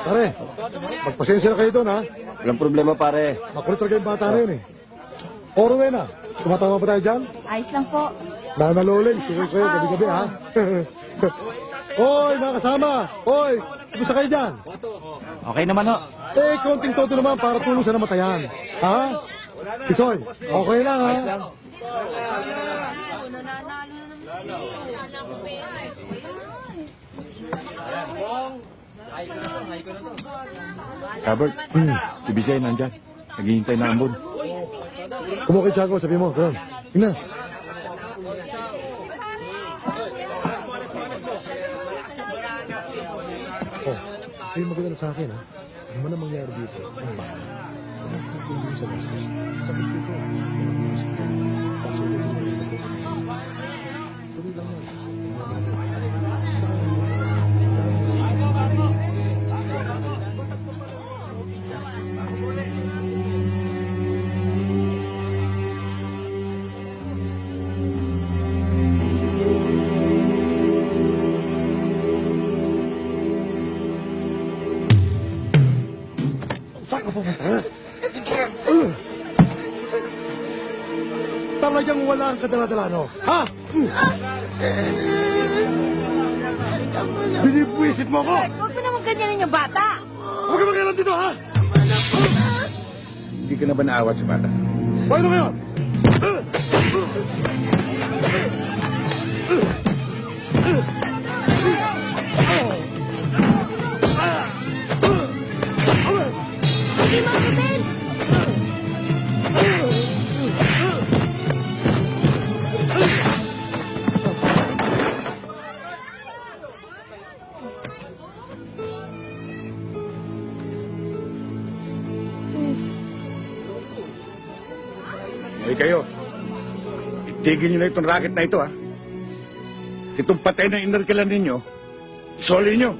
A: Pare, magpasensya na kayo doon, ha?
K: Walang problema, pare.
A: Makulit talaga yung bata na yun, eh. O, Rowena, tumatama pa tayo dyan?
D: Ayos lang po.
A: Nanaloling, sukoy kayo gabi-gabi, ha? Hoy, mga kasama! Hoy, kumusta kayo dyan?
J: Okay naman, ho.
A: Eh, konting toto naman para tulong sa namatayan. Ha? Kisoy, okay lang, ha?
E: Robert, si Bisay nandyan. Naghihintay na ambon.
A: Kumuha kay Tiago, sabi mo, gano'n. Ina. Oh, kayo maganda sa akin, ha? Ano man ang mangyari dito, ang bahala. Ano ang hindi sa gastos? Sakit dito. Pero ang mga sakit. Kaso ito din. Tuloy lang yan. Saka, wala ang kadaladala, no? Ha? Binibwisit mo ko!
D: Huwag mo naman ganyanin yung bata.
A: Huwag ka magkailan dito, ha?
B: Hindi ka na ba naawa sa bata?
A: Paano ngayon?
N: Sige, Mang Ruben!
B: Hoy kayo, itigil nyo na itong racket na ito, ha? Itong patay na inarkalan ninyo, isoli nyo.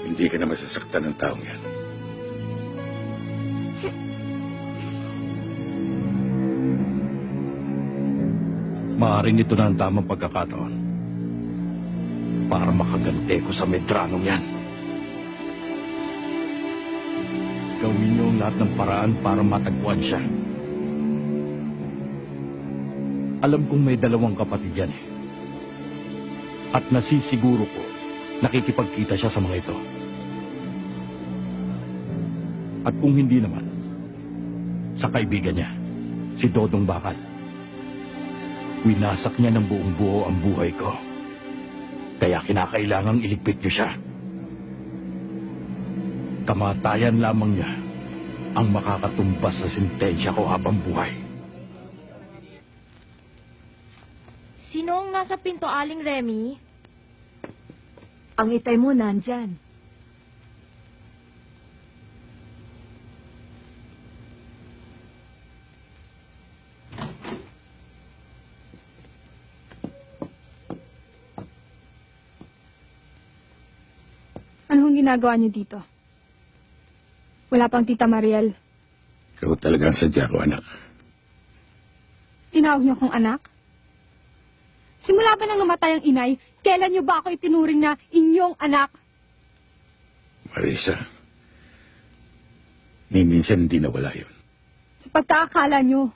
B: Hindi ka na masasaktan ng taong yan.
K: Maaaring ito na ang tamang pagkakataon para makagante ko sa Medranong yan. Gawin niyo ang lahat ng paraan para matagpuan siya. Alam kong may 2 kapatid yan eh. At nasisiguro ko nakikipagkita siya sa mga ito. At kung hindi naman, sa kaibigan niya, si Dodong Bakal. Winasak niya ng buong buo ang buhay ko. Kaya kinakailangang iligpit niyo siya. Kamatayan lamang niya ang makakatumbas sa sentensya ko habang buhay.
L: Sino ang nasa pinto, Aling Remy?
D: Ang itay mo nandyan.
G: Anong ginagawa niyo dito? Wala pang Tita Mariel.
B: Ikaw talagang sadya ko, anak.
G: Tinawag niyo akong anak? Simula ba nang namatay ang inay, kailan niyo ba ako itinuring na inyong anak?
B: Marisa, ni minsan hindi nawala yun.
G: Sa pagkakakala niyo.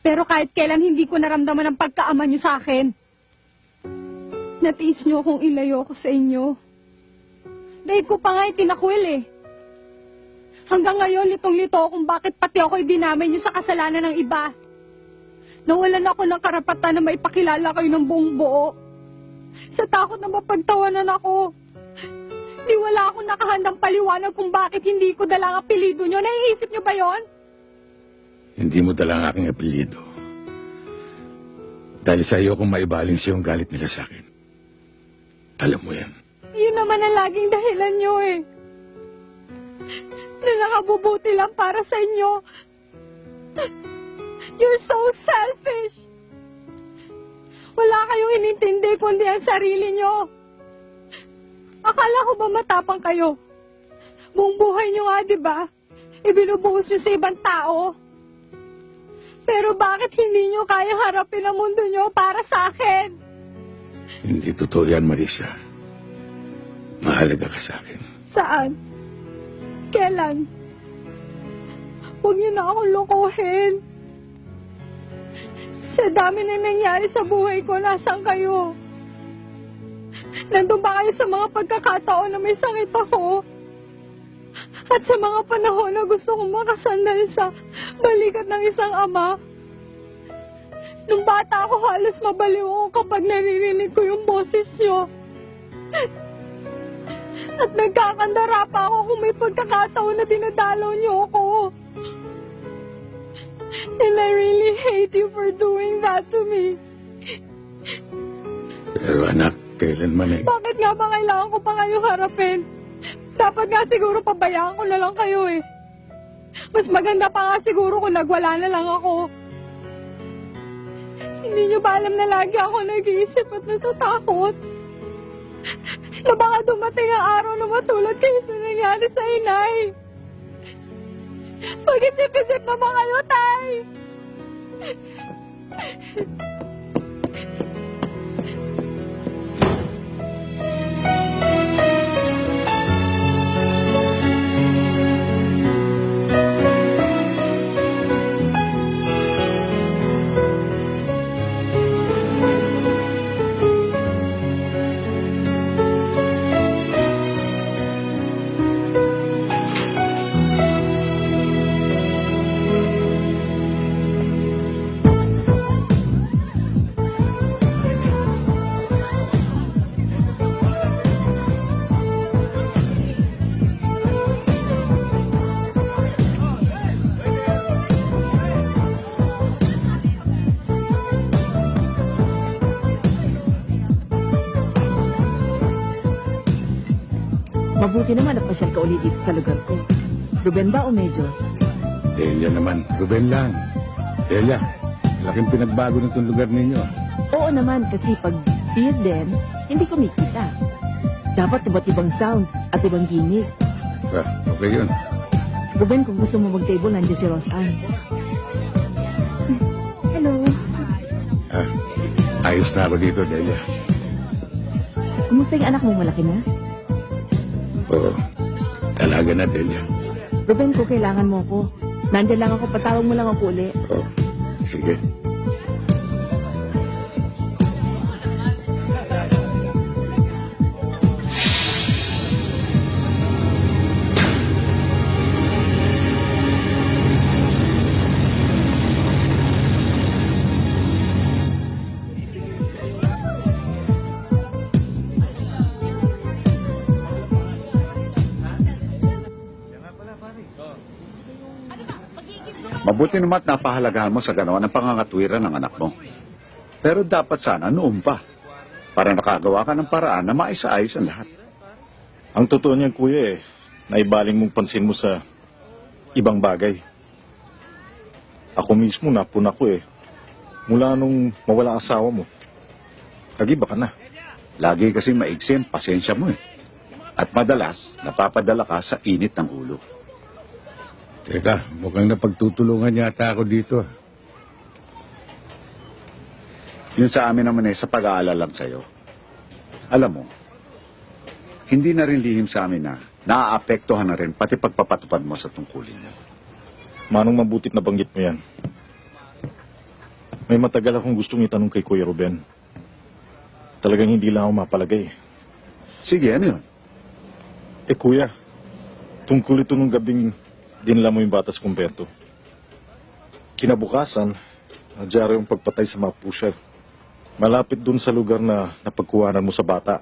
G: Pero kahit kailan hindi ko naramdaman ang pagkaama niyo sa akin. Natiis niyo akong ilayo ko sa inyo. Dahil ko pa nga itinakwil eh. Hanggang ngayon, litong-lito kung bakit pati ako'y dinamay niyo sa kasalanan ng iba. Nawalan ako ng karapatan na maipakilala kayo ng buong buo. Sa takot na mapagtawanan ako. Di wala akong nakahandang paliwanag kung bakit hindi ko dala ang apelido niyo. Naiisip niyo ba yon?
B: Hindi mo dala ang aking apelyido. Dahil sa iyo kung maibaling siya yung galit nila sa akin. Alam mo yan.
G: Yun naman ang laging dahilan niyo eh. Na nakabubuti lang para sa inyo. You're so selfish. Wala kayong inintindi kundi ang sarili niyo. Akala ko ba matapang kayo? Buong buhay niyo nga, di ba? Ibinubuhos niyo sa ibang tao. Pero bakit hindi niyo kaya harapin ang mundo niyo para sa akin?
B: Hindi totoo yan, Marisa. Mahalaga ka sa akin.
G: Saan? Kailan? Huwag niyo na akong lokohin. Sa dami na nangyari sa buhay ko, nasaan kayo? Nandun ba kayo sa mga pagkakataon na may sakit ako? At sa mga panahon na gusto kong makasandal sa balikat ng isang ama? Nung bata ako, halos mabaliw ako kapag naririnig ko yung boses niyo. At nagkakandara pa ako kung may pagkakataon na dinadalaw niyo ako. And I really hate you for doing that to me.
B: Pero anak, kailanman eh.
G: Bakit nga ba kailangan ko pa kayong harapin? Dapat nga siguro pabayaan ko na lang kayo eh. Mas maganda pa nga siguro kung nagwala na lang ako. Hindi niyo ba alam na lagi ako nag-iisip at natatakot? Na baka dumating ang araw na matulad kayo sa nangyari sa inay. Mag-isip-isip na ba kayo, Tay?
D: Mabuti naman na pasyal ka ulit dito sa lugar ko. Ruben ba o Major?
B: Delia naman, Ruben lang. Delia, laking pinagbago nitong lugar ninyo.
D: Oo naman, kasi pag beer din, hindi kumikita. Dapat iba't ibang sounds at ibang gimmick.
B: Okay yun.
D: Ruben, kung gusto mo mag-table, nandiyan si Roseanne.
N: Hello.
B: Ayos na ako dito, Delia.
D: Kumusta yung anak mo, malaki na?
B: Oo, talaga na, Delia.
D: Ruben, kung kailangan mo ko, nandiyan lang ako, patawag mo lang ako uli.
B: Oo, sige.
C: Mabuti naman at napahalagahan mo sa ganawa ng pangangatwiran ng anak mo. Pero dapat sana noon pa, para nakagawa ka ng paraan na maisa-ayos ang lahat.
I: Ang totoo niyan, kuya, naibaling mong pansin mo sa ibang bagay. Ako mismo, napuna ko mula nung mawala asawa mo. Nagiba ka na.
C: Lagi kasi maigsi ang pasensya mo At madalas, napapadala ka sa init ng ulo.
B: Teka, mukhang napagtutulungan yata ako dito.
C: Yun sa amin naman sa pag-aalala lang sa'yo. Alam mo, hindi na rin lihim sa amin na naaapektuhan na rin pati pagpapatupad mo sa tungkulin mo.
I: Manong mabutit na banggit mo yan. May matagal akong gustong itanong kay Kuya Ruben. Talagang hindi lang ako mapalagay.
C: Sige, ano yun?
I: Kuya, tungkol ito nung gabing dinala mo yung batas kumpento. Kinabukasan, nadyari yung pagpatay sa mga pusher. Malapit dun sa lugar na napagkuhanan mo sa bata.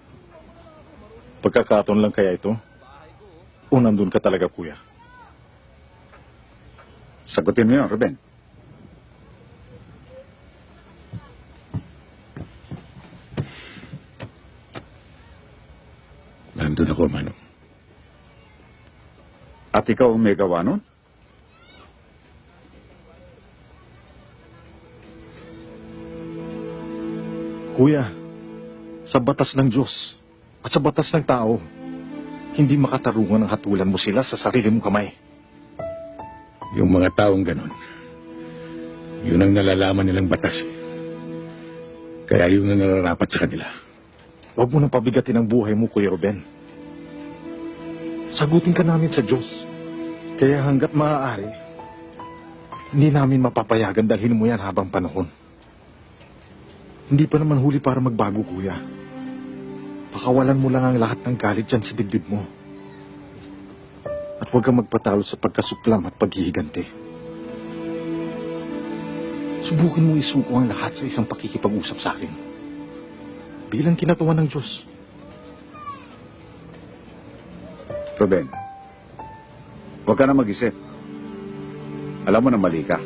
I: Pagkakataon lang kaya ito? O nandun ka talaga, kuya?
C: Sagutin mo yun, Ruben.
B: Nandun ako, Manong.
C: At ikaw ang may gawa nun?
I: Kuya, sa batas ng Diyos at sa batas ng tao, hindi makatarungan ang hatulan mo sila sa sarili mong kamay.
B: Yung mga taong ganon, yun ang nalalaman nilang batas. Kaya yun ang nararapat sa kanila.
I: Huwag mo nang pabigatin ang buhay mo, Kuya Ruben. Sagutin ka namin sa Diyos. Kaya hanggat maaari, hindi namin mapapayagan dalhin mo yan habang panahon. Hindi pa naman huli para magbago, kuya. Pakawalan mo lang ang lahat ng galit dyan sa dibdib mo. At huwag kang magpatalo sa pagkasuklam at paghihiganti. Subukin mo isuko ang lahat sa isang pakikipag-usap sa akin. Bilang kinatuwa ng Diyos.
C: Ruben, huwag ka na mag-isip. Alam mo na mali ka.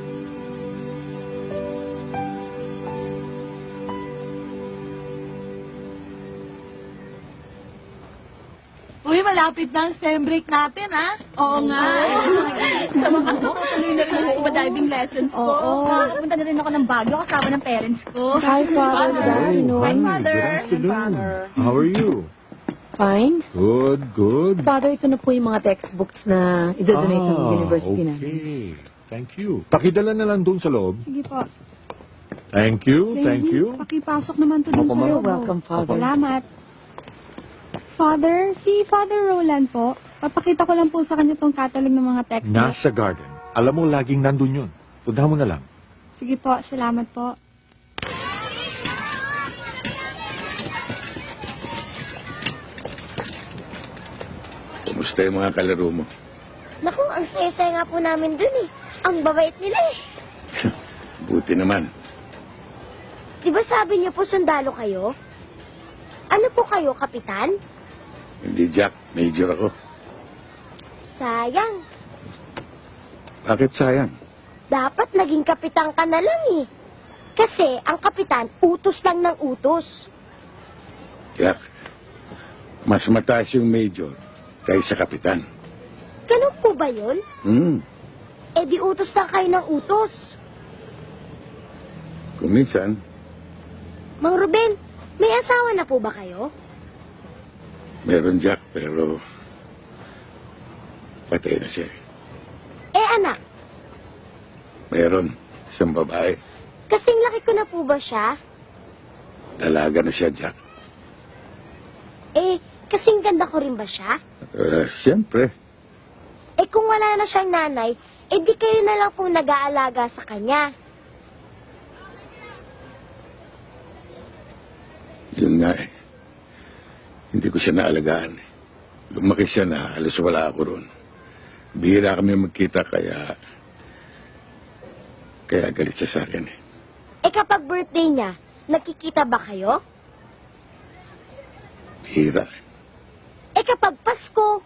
D: Uy, malapit na ang sem break natin, ha? Oo nga. Sa mga tuloy na rin ang scuba diving lessons ko.
G: Pumunta na rin ako ng Baguio kasama ng parents ko.
H: Hi, Father. Good afternoon.
G: Hi, Mother.
E: How are you?
H: Fine.
E: Good, good.
H: Father, ito na po yung mga textbooks na idodonate ng university namin.
E: Okay. Thank you. Pakidala na lang doon sa loob.
G: Sige po.
E: Thank you, thank you.
G: Pakipasok naman to dun sa
H: You're
G: loob.
H: welcome, Father.
G: Salamat. Father, si Father Roland po, papakita ko lang po sa kanya tong catalog ng mga textbooks.
E: Nasa garden. Alam mo, laging nandun yun. Punta mo na lang.
G: Sige po, salamat po.
B: Kumusta yung mga kalaro mo?
N: Naku, ang saya-saya nga po namin dun Ang babait nila
B: Buti naman.
N: Di ba sabi niyo po sundalo kayo? Ano po kayo, kapitan?
B: Hindi, Jack. Major ako.
N: Sayang.
C: Bakit sayang?
N: Dapat naging kapitan ka na lang Kasi ang kapitan, utos lang ng utos.
B: Jack, mas mataas yung major kayo sa kapitan.
N: Ganun po ba yun?
B: Hmm.
N: Eh di utos lang kayo ng utos.
B: Kung minsan,
N: Mang Ruben, may asawa na po ba kayo?
B: meron Jack, pero patay na siya.
N: Eh anak,
B: Meron isang babae.
N: kasing laki ko na po ba siya?
B: Dalaga na siya, Jack.
N: Eh, kasing ganda ko rin ba siya?
B: Siyempre.
N: Eh kung wala na siyang nanay, eh di kayo na lang pong nag-aalaga sa kanya.
B: Yun nga eh. Hindi ko siya naalagaan. Lumaki siya na halos wala ako roon. Bihira kami magkita kaya galit siya sa akin eh.
N: Eh kapag birthday niya, nakikita ba kayo?
B: Bihira.
N: Eh kapag Pasko,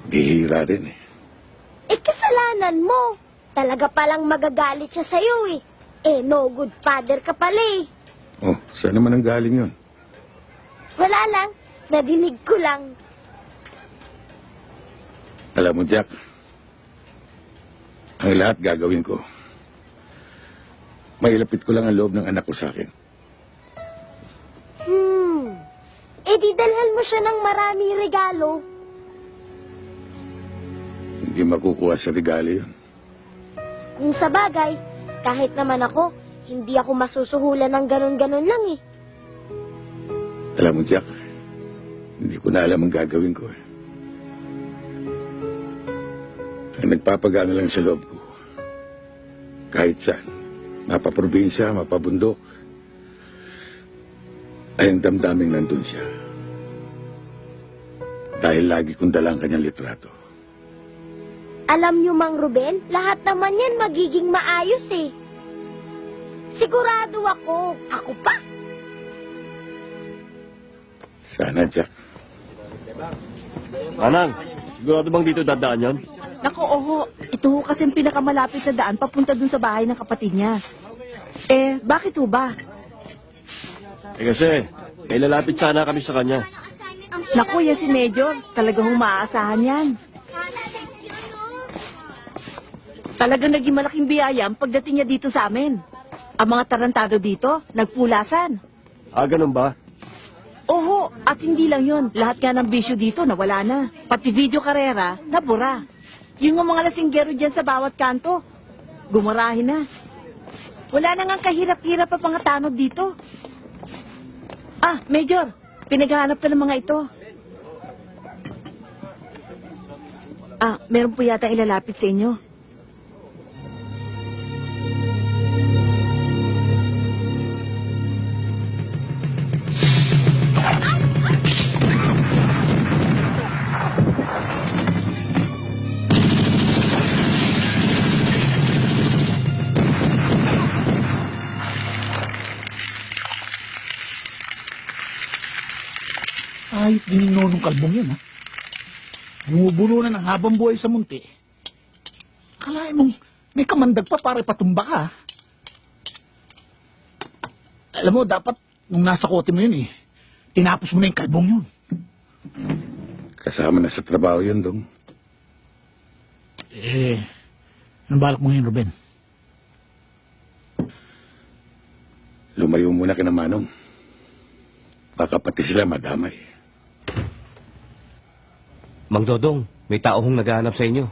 B: Bihira rin eh.
N: eh kasalanan mo. Talaga palang magagalit siya sa'yo eh. Eh no good father ka pala eh.
B: Oh, saan naman ang galing yun?
N: Wala lang, nadinig ko lang.
B: Alam mo, Jack, ang lahat gagawin ko. Mailapit ko lang ang loob ng anak ko sa akin.
N: Eh di dalhan mo siya ng maraming regalo.
B: Hindi makukuha sa regalo yun.
N: Kung sa bagay, kahit naman ako, hindi ako masusuhulan ng ganon-ganon lang eh.
B: Alam mo, Jack, hindi ko na alam ang gagawin ko eh. Ang nagpapagana lang sa loob ko. Kahit saan, mapaprobinsya, mapabundok, ay ang damdaming nandun siya. Dahil lagi kong dalang kanyang litrato.
N: Alam niyo, Mang Ruben, lahat naman yan magiging maayos eh. Sigurado ako. Ako pa.
B: Sana, Jack.
K: Manang, sigurado bang dito dadaan yon?
D: Naku, oho. Ito ho kasi ang pinakamalapit sa daan papunta dun sa bahay ng kapatid niya. Eh, bakit ho ba?
K: Eh kasi, may lalapit sana kami sa kanya.
D: Naku, yan si Major. Talagang maaasahan yan. Talagang naging malaking biyaya ang pagdating niya dito sa amin. Ang mga tarantado dito, nagpulasan.
K: Ah, ganun ba?
D: Oho, at hindi lang yon. Lahat nga ng bisyo dito nawala na. Pati video karera, nabura. Yung mga lasinggero dyan sa bawat kanto, gumarahin na. Wala na nga kahirap-hirap pa pangatanod dito. Ah, Major, pinaghahanap ka ng mga ito. Ah, meron po yata ilalapit sa inyo.
M: Ay, ginino nung kalbong yan, ha? Bumubulo na ng habang buhay sa munti. Kalahin mong may kamandag pa para ipatumba ka, ha? Alam mo, dapat nung nasa kote mo yun, tinapos mo na yung kalbong yun.
B: Kasama na sa trabaho yun, Dong.
M: Anong balak mo ngayon, Ruben?
B: Lumayo muna kina Manong. Baka pati sila madamay.
K: Mang Dodong, may tao hong naghahanap sa inyo.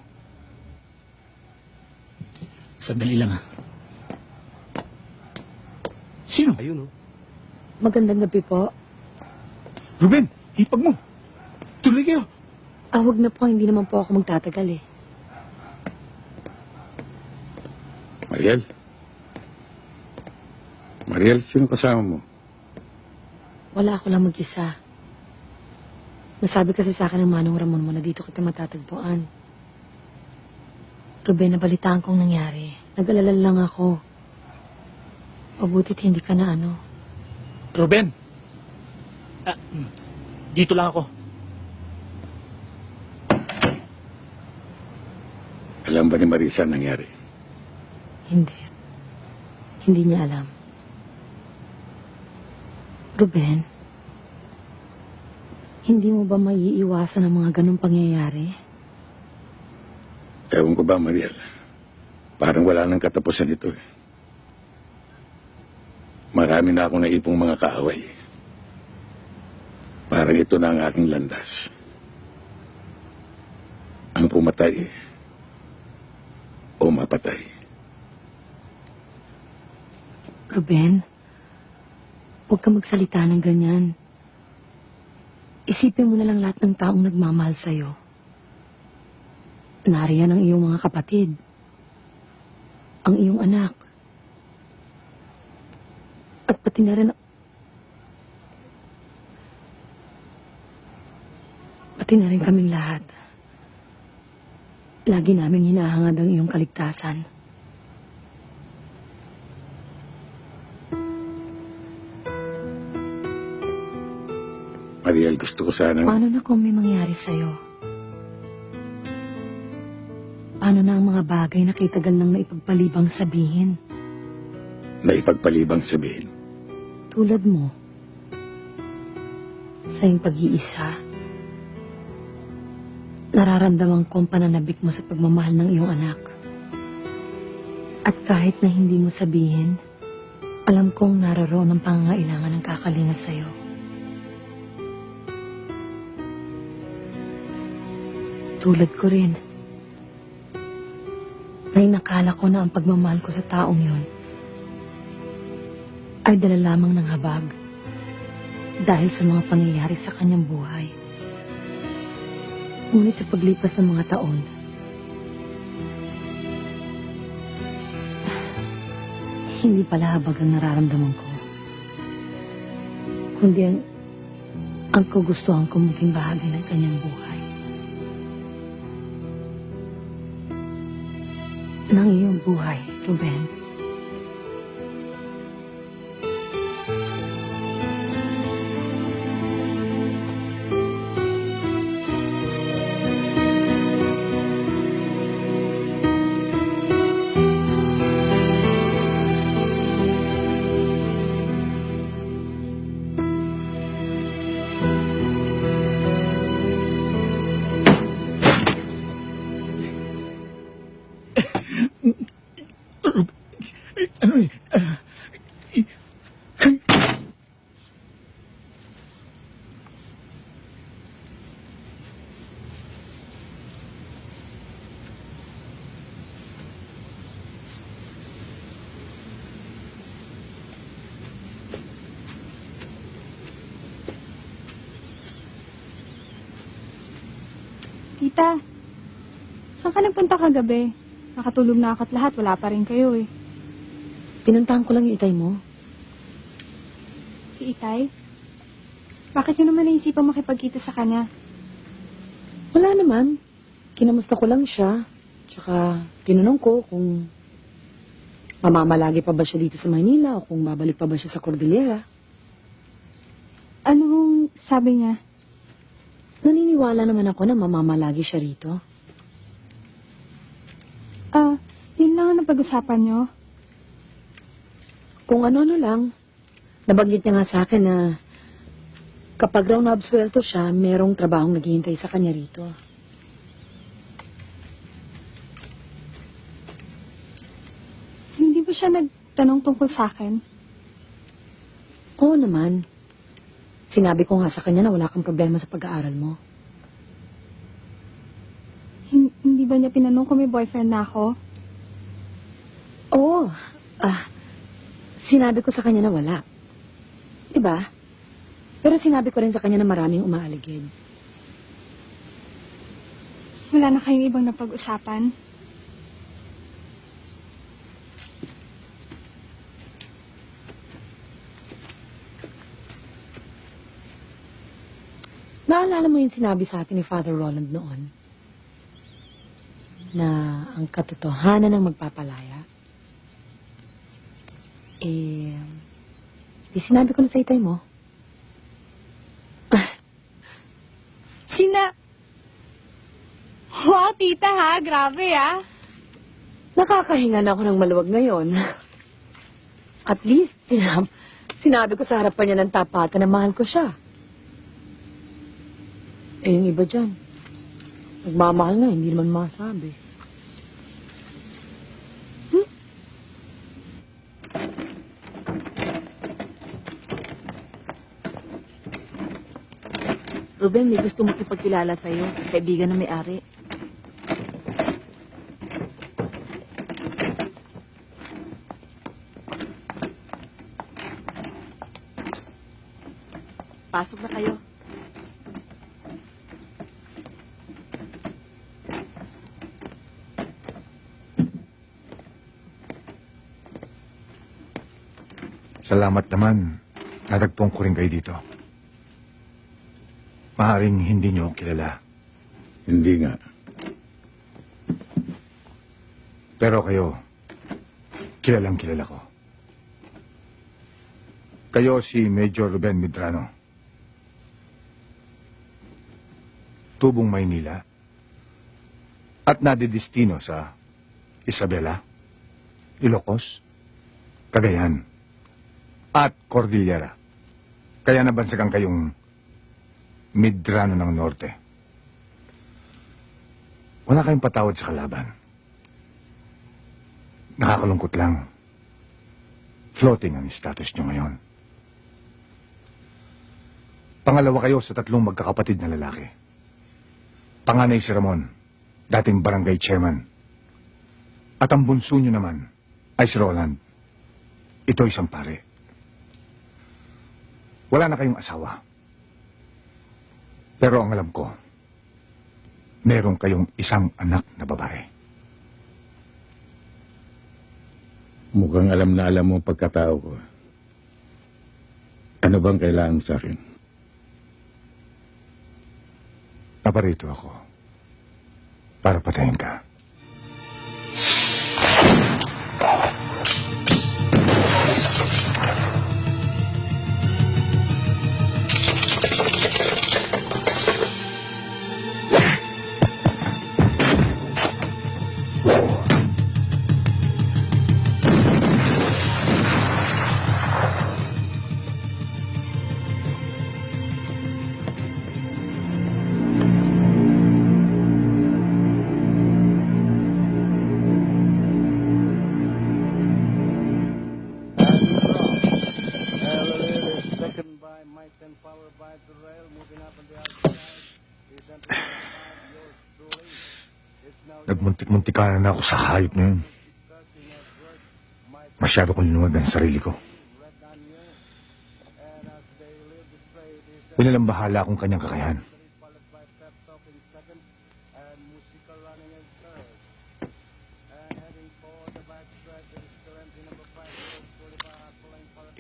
M: Sandali lang, ha? Sino?
K: Ayun, oh.
H: Magandang gabi po.
M: Ruben, hipag mo. Tuloy kayo.
H: Ah, wag na po. Hindi naman po ako magtatagal eh.
B: Mariel? Mariel, sino kasama mo?
H: Wala ako lang mag-isa. Nasabi kasi sa akin ng Manong Ramon mo na dito kita matatagpuan. Ruben, nabalitaan kong nangyari. Nag-alala lang ako. Mabutit hindi ka na ano.
M: Ruben! Dito lang ako.
B: Alam ba ni Marisa ang nangyari?
H: Hindi. Hindi niya alam. Ruben, Hindi mo ba maiiwasan ang mga ganong pangyayari?
B: Ewan ko ba, Mariel? Parang wala nang katapusan ito eh. Marami na akong naipong mga kaaway. Parang ito na ang aking landas. Ang pumatay o mapatay.
H: Ruben, huwag ka magsalita ng ganyan. Isipin mo na lang lahat ng taong nagmamahal sa'yo. Nariyan ang iyong mga kapatid. Ang iyong anak. At pati na rin... Pati na rin kaming lahat. Lagi namin hinahangad ang iyong kaligtasan.
B: Mariel, gusto ko sana...
H: Paano na kung may mangyari sa'yo? Paano na ang mga bagay na kitagal nang naipagpalibang sabihin?
B: Naipagpalibang sabihin?
H: Tulad mo. Sa iyong pag-iisa. Nararamdaman ko ang pananabik mo sa pagmamahal ng iyong anak. At kahit na hindi mo sabihin, alam kong naroon ang pangangailangan ng kakalinga sa'yo. Tulad ko rin. Ay nakala ko na ang pagmamahal ko sa taong yon ay dala lamang ng habag dahil sa mga pangyayari sa kanyang buhay. Ngunit sa paglipas ng mga taon, hindi pala habag ang nararamdaman ko, kundi ang kagustuhan ko maging bahagi ng kanyang buhay. Ng iyong buhay, Ruben.
M: Ano eh?
G: Tita, saan ka nagpunta kagabi? Nakatulog na ako at lahat, wala pa rin kayo eh.
H: Pinuntahan ko lang yung itay mo.
G: Si Itay? Bakit nyo naman naisipang makipagkita sa kanya?
H: Wala naman. Kinamusta ko lang siya. Tsaka tinanong ko kung mamamalagi pa ba siya dito sa Manila o kung babalik pa ba siya sa Cordillera.
G: Anong sabi niya?
H: Naniniwala naman ako na mamamalagi siya rito.
G: Yun lang ang napag-usapan nyo.
H: Kung ano-ano lang. Nabanggit niya nga sa akin na kapag raw naabsuelto siya, merong trabahong naghihintay sa kanya rito.
G: Hindi ba siya nagtanong tungkol sa akin?
H: Oo naman. Sinabi ko nga sa kanya na wala kang problema sa pag-aaral mo.
G: Hindi ba niya pinanong kung may boyfriend na ako?
H: Oo. Sinabi ko sa kanya na wala. Diba? Pero sinabi ko rin sa kanya na maraming umaaligid.
G: Wala na kayong ibang napag-usapan?
H: Naalala mo yung sinabi sa atin ni Father Roland noon? Na ang katotohanan ng magpapalaya? Di sinabi ko na sa itay mo.
G: Wow, tita ha, grabe ha.
H: Nakakahinga na ako ng maluwag ngayon. At least, sinabi ko sa harapan niya ng tapatan na mahal ko siya. Eh, yung iba dyan, nagmamahal na, hindi naman masabi.
D: Ruben, may gusto makipagkilala sa'yo. Kaibigan na may-ari. Pasok na kayo.
O: Salamat naman. Natagpong ko rin kayo dito. Maaaring hindi niyo ako kilala.
B: Hindi nga.
O: Pero kayo, kilalang kilala ko. Kayo si Major Ruben Medrano. Tubong Maynila. At nadidestino sa Isabela, Ilocos, Cagayan, at Cordillera. Kaya nabansagan kayong Medrano ng Norte. Wala kayong patawad sa kalaban. Nakakalungkot lang. Floating ang status nyo ngayon. Pangalawa kayo sa 3 magkakapatid na lalaki. Panganay si Ramon, dating barangay chairman. At ang bunso nyo naman ay si Roland. Ito isang pare. Wala na kayong asawa. Pero ang alam ko, meron kayong isang anak na babae.
B: Mukhang alam na alam mo ang pagkatao ko. Ano bang kailangan mo sa akin?
O: Naparito ako para patayin ka. Nagmuntik-muntika na ako sa hayop na yun. Masyado kong linuwag ang sarili ko. Pinalambahala akong kanyang kakayahan.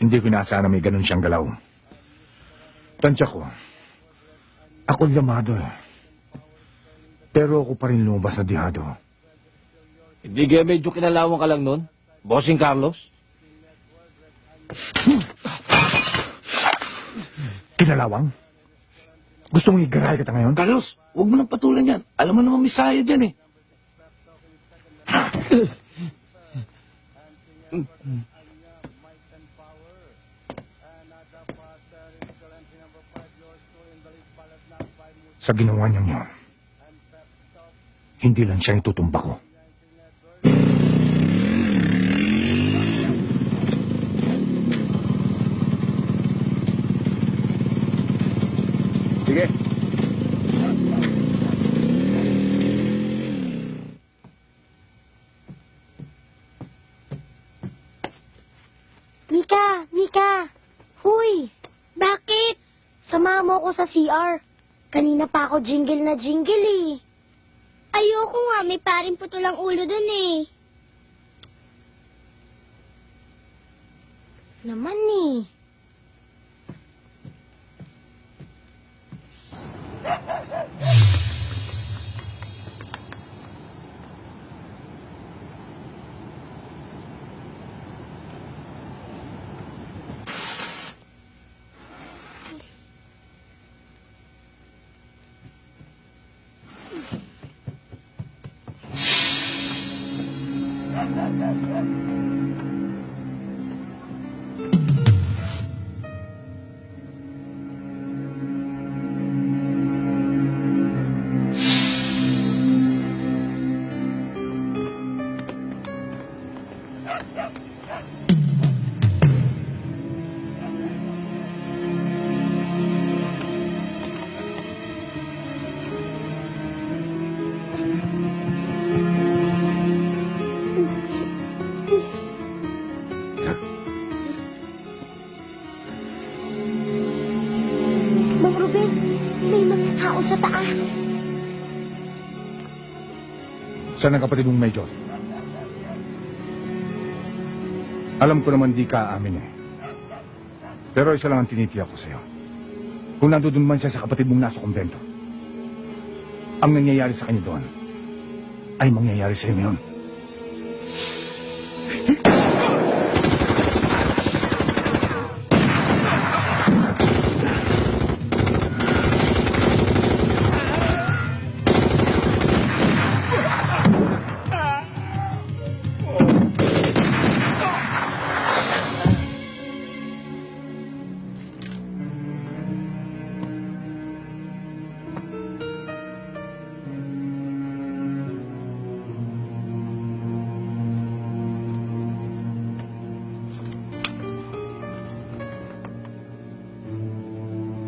O: Hindi ko inaasahan na may ganun siyang galaw. Tansya ko, ako lamado eh. Pero ako pa rin lumabas na dihado.
K: Hindi kaya medyo kinalawang ka lang nun? Bossing Carlos?
O: Kinalawang? Gusto mong igaray kita ngayon?
J: Carlos, huwag mo nang patulan yan. Alam mo naman may sayad yan eh.
O: Sa ginawa niyang yun, hindi lang siya itutumba ko.
C: Sige.
N: Mika! Mika! Huy! Bakit? Sama mo ko sa CR. Kanina pa ako jingle na jingle eh. Ayoko nga, may paring putol ang ulo dun eh. Naman eh. Mang Ruben, may mga tao sa taas.
O: Saan ang kapatid mong Major? Alam ko naman di ka aamin eh. Pero isa lang ang tinitiyak ko sa'yo. Kung nandoon man siya sa kapatid mong nasa kumbento, ang nangyayari sa kanya doon ay mangyayari sa'yo ngayon.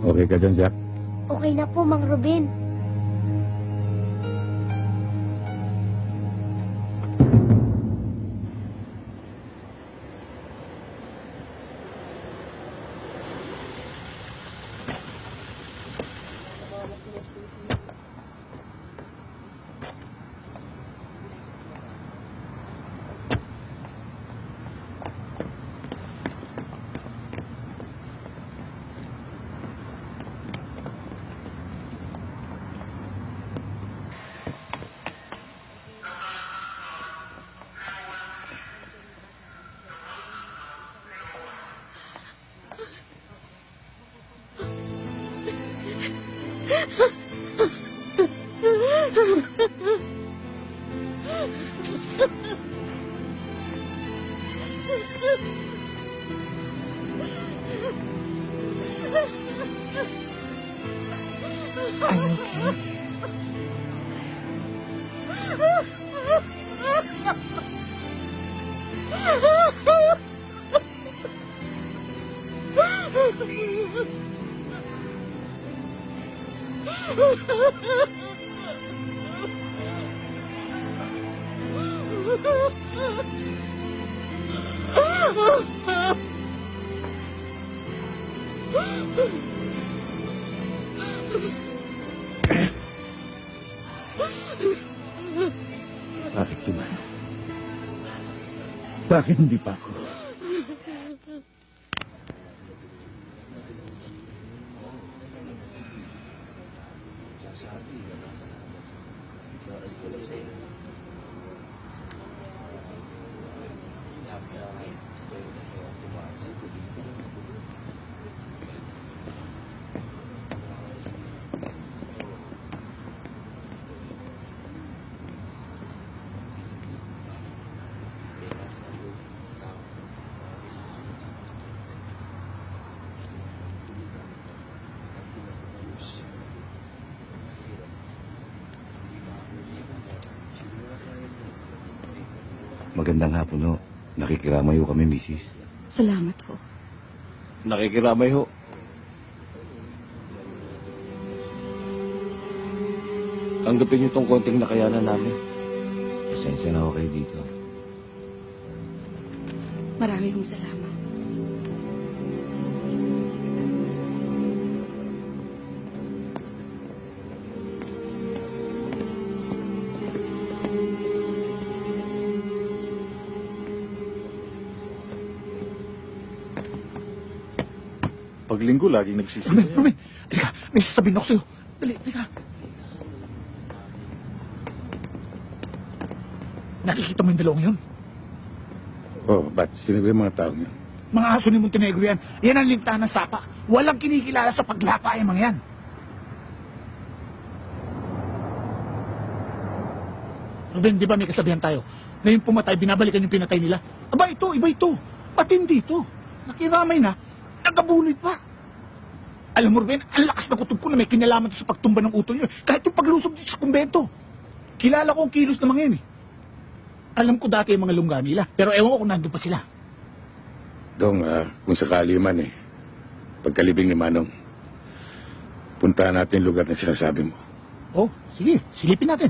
B: Okay ka dyan, Jack?
N: Okay na po, Mang Ruben.
H: Are you okay?
C: Bakit si Mano? Bakit hindi pa ako?
P: Magandang hapon ho. Nakikiramay ho kami, misis.
D: Salamat ho.
K: Nakikiramay ho. Tanggapin niyo tong konting nakayanan namin.
P: Pasensya na ho kayo dito.
D: Maraming salamat.
I: Pag linggo, laging
M: Ruben,
I: nagsisisi.
M: Ruben! Halika, may sasabihin ako sa'yo. Dali, halika. Nakikita mo yung dalawang yun?
B: Oh, ba't? Sino ba yung mga taong yun?
M: Mga aso ni Montenegro yan. Yan ang lintahan ng sapa. Walang kinikilala sa paglapa yung mga yan. Ruben, di ba may kasabihan tayo? Na yung pumatay, binabalikan yung pinatay nila. Aba, ito, iba ito. Matindi ito. Nakiramay na, nagabunid pa. Alam mo, Ruben, ang lakas na kutob ko na may kinalaman to sa pagtumba ng utol nyo. Kahit yung paglusob dito sa kumbento. Kilala ko ang kilos ng mga yan eh. Alam ko dati yung mga lungga nila, pero ewan ko kung nandun pa sila.
B: Dong, kung sakali man pagkalibing ni Manong, puntahan natin yung lugar na sinasabi mo.
M: Oh, sige, silipin natin.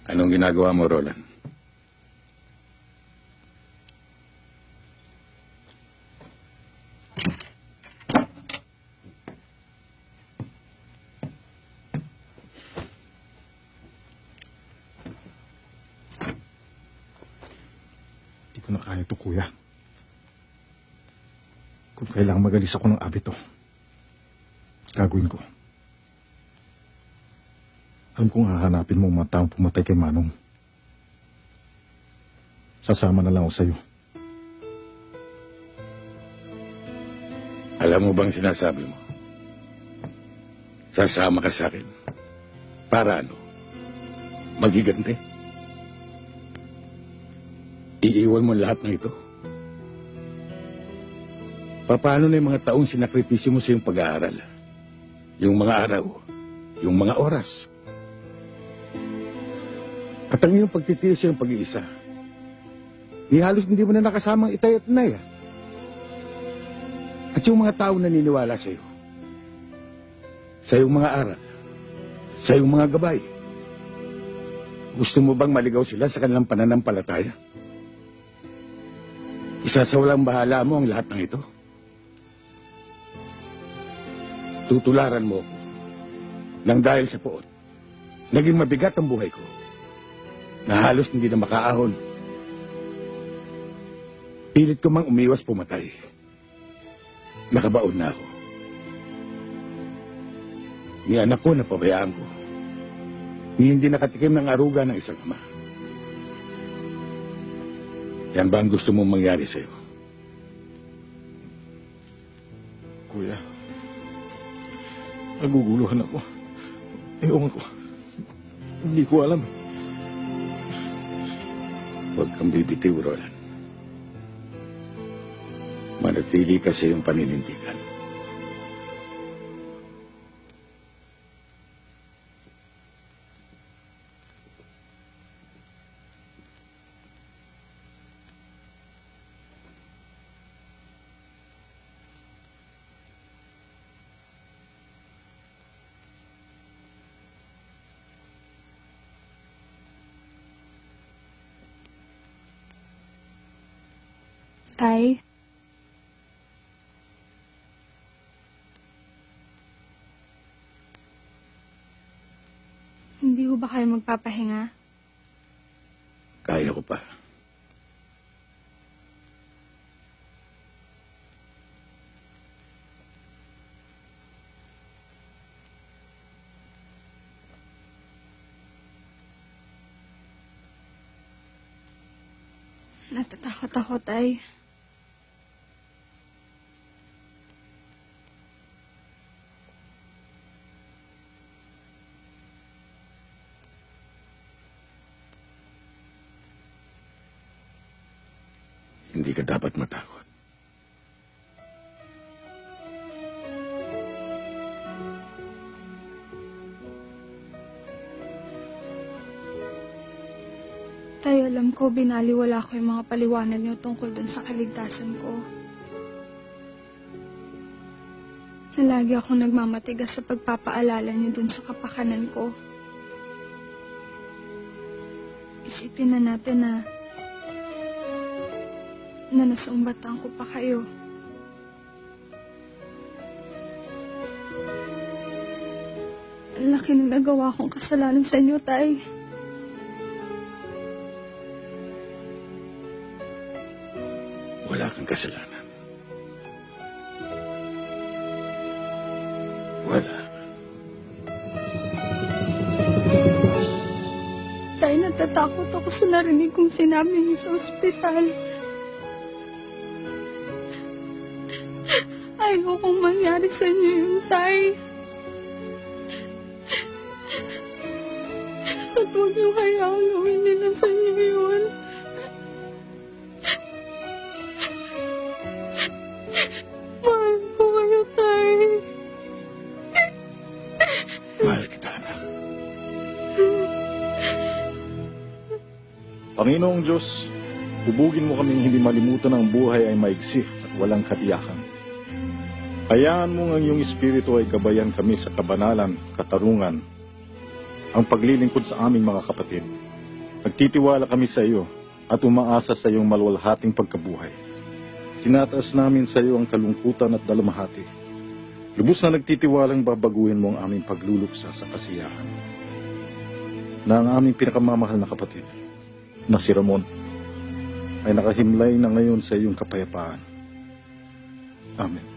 B: Anong ginagawa mo, Roland?
O: Hindi ko na kaya ito, kuya. Kung kailangan magalis ako ng abito, gagawin ko. Alam kong hahanapin mo ang mga taong pumatay kay Manong. Sasama na lang ako sa'yo.
B: Alam mo bang sinasabi mo? Sasama ka sa akin. Para ano? Magigante? Iiwan mo lahat ng ito? Paano na yung mga taong sinakripisyo mo sa iyong pag-aaral? Yung mga araw, yung mga oras. At ang iyong pagtitiis sa iyong pag-iisa. Ni halos hindi mo na nakasamang itay at inay. At yung mga tao naniniwala sa iyo. Sa iyong mga aral. Sa iyong mga gabay. Gusto mo bang maligaw sila sa kanilang pananampalataya? Isa sa walang bahala mo ang lahat ng ito. Tutularan mo ako nang dahil sa poot. Naging mabigat ang buhay ko. Na halos hindi na makaahon. Pilit ko mang umiwas pumatay. Nakabaon na ako. Ni anak ko na pabayaan ko. Ni hindi nakatikim ng aruga ng isang ama. Yan ba ang gusto mong mangyari sa'yo?
O: Kuya, naguguluhan ako. Ewan ko. Hindi ko alam.
B: Huwag kang bibitiw, Roland. Manatili ka sa iyong paninindigan.
G: Tay? Hindi ko ba kayo magpapahinga?
B: Kaya ko pa.
G: Natatakot ako, Tay.
B: Hindi ka dapat matakot.
G: Tay, alam ko, binaliwala ko yung mga paliwanag niyo tungkol dun sa kaligtasan ko. Na lagi akong nagmamatigas sa pagpapaalala niyo dun sa kapakanan ko. Isipin na natin na nasumbatan ko pa kayo. Ang laki ng nagawa kong kasalanan sa inyo, Tay.
B: Wala kang kasalanan. Wala.
G: Natatakot ako sa narinig kong sinabi niyo sa ospital. Ayokong mangyari sa inyo yun, Tay. At huwag niyo hayaang gawin nila sa inyo yun. Mahal ko kayo, Tay.
I: Mahal kita, anak. Panginoong Diyos, hubugin mo kaming hindi malimutan ang buhay ay maigsi at walang katiyakan. Hayaan mo ang iyong espiritu ay gabayan kami sa kabanalan, katarungan, ang paglilingkod sa aming mga kapatid. Nagtitiwala kami sa iyo at umaasa sa iyong maluwalhating pagkabuhay. Tinataas namin sa iyo ang kalungkutan at dalamhati. Lubos na nagtitiwalang babaguhin mo ang aming pagluluksa sa kasiyahan. Na ang aming pinakamamahal na kapatid, na si Ramon, ay nakahimlay na ngayon sa iyong kapayapaan. Amen.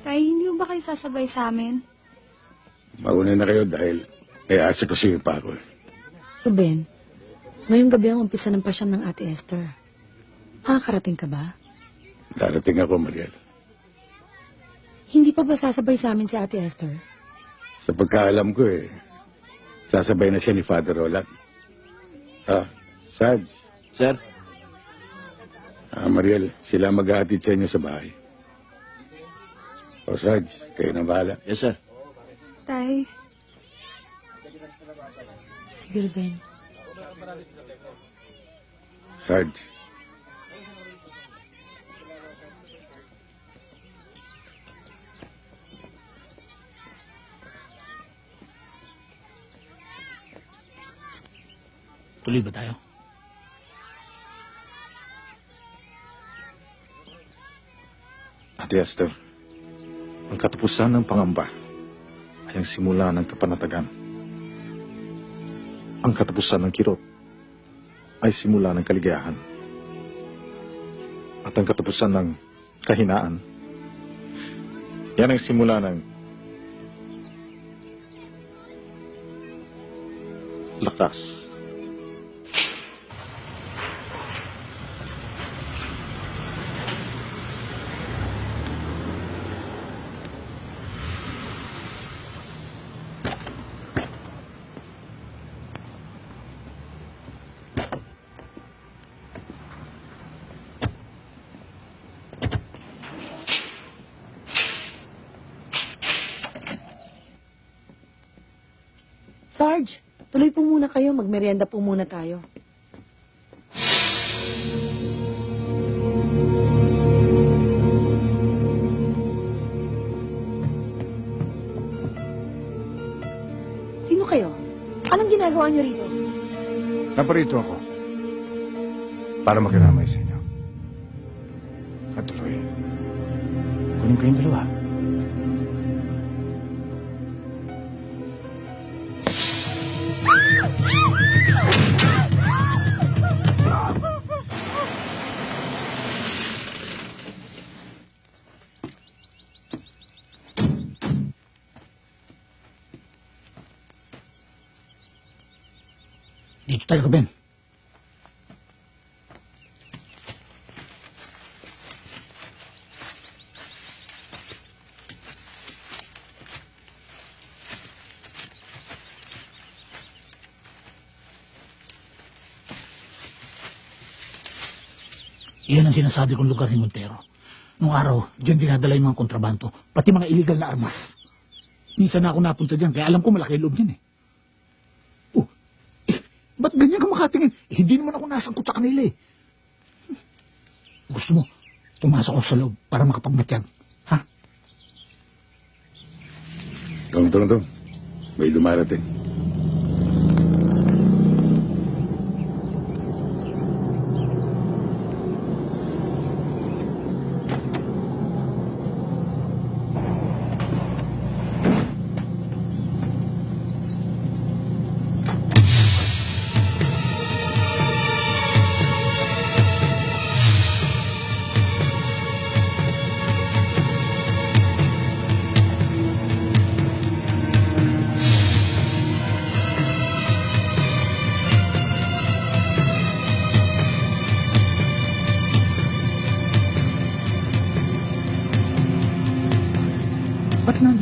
G: Tay, hindi ba kayo sasabay sa amin?
B: Mauna na kayo dahil may asa kasi pa ako.
H: Ruben, ngayong gabi ang umpisa ng pasyam ng Ate Esther. Makakarating ka ba?
B: Darating ako, Mariel.
H: Hindi pa ba sasabay sa amin si Ate Esther?
B: Sa pagkaalam ko sasabay na siya ni Father Roland. Sarge.
K: Sir?
B: Mariel, sila mag-aatid sa inyo sa bahay. O Sarge, kayo na bahala.
K: Yes, sir.
G: Tay,
H: Sige, Ruben.
B: Sarge.
M: Tuloy ba tayo?
I: Ate Esther, ang katapusan ng pangamba ay ang simula ng kapanatagan. Ang katapusan ng kirot ay simula ng kaligayahan. At ang katapusan ng kahinaan, yan ang simula ng lakas.
H: Sarge, tuloy po muna kayo. Magmerienda po muna tayo. Sino kayo? Anong ginagawa niyo rito?
O: Naparito ako para makiramay sa inyo. At tuloy, kunin kayong dalawa.
M: Dito tayo, Ruben. Iyan ang sinasabi kong lugar ni Montero. Nung araw, diyan dinadala yung mga kontrabando, pati mga illegal na armas. Minsan na ako napunta diyan, kaya alam ko malaki loob niyan eh. Ba't ganyan ka makatingin? Hindi naman ako nasangkot sa kanila eh. Gusto mo, pumasok ako sa loob para makapagmatyag. Ha?
B: Tong. May dumarating.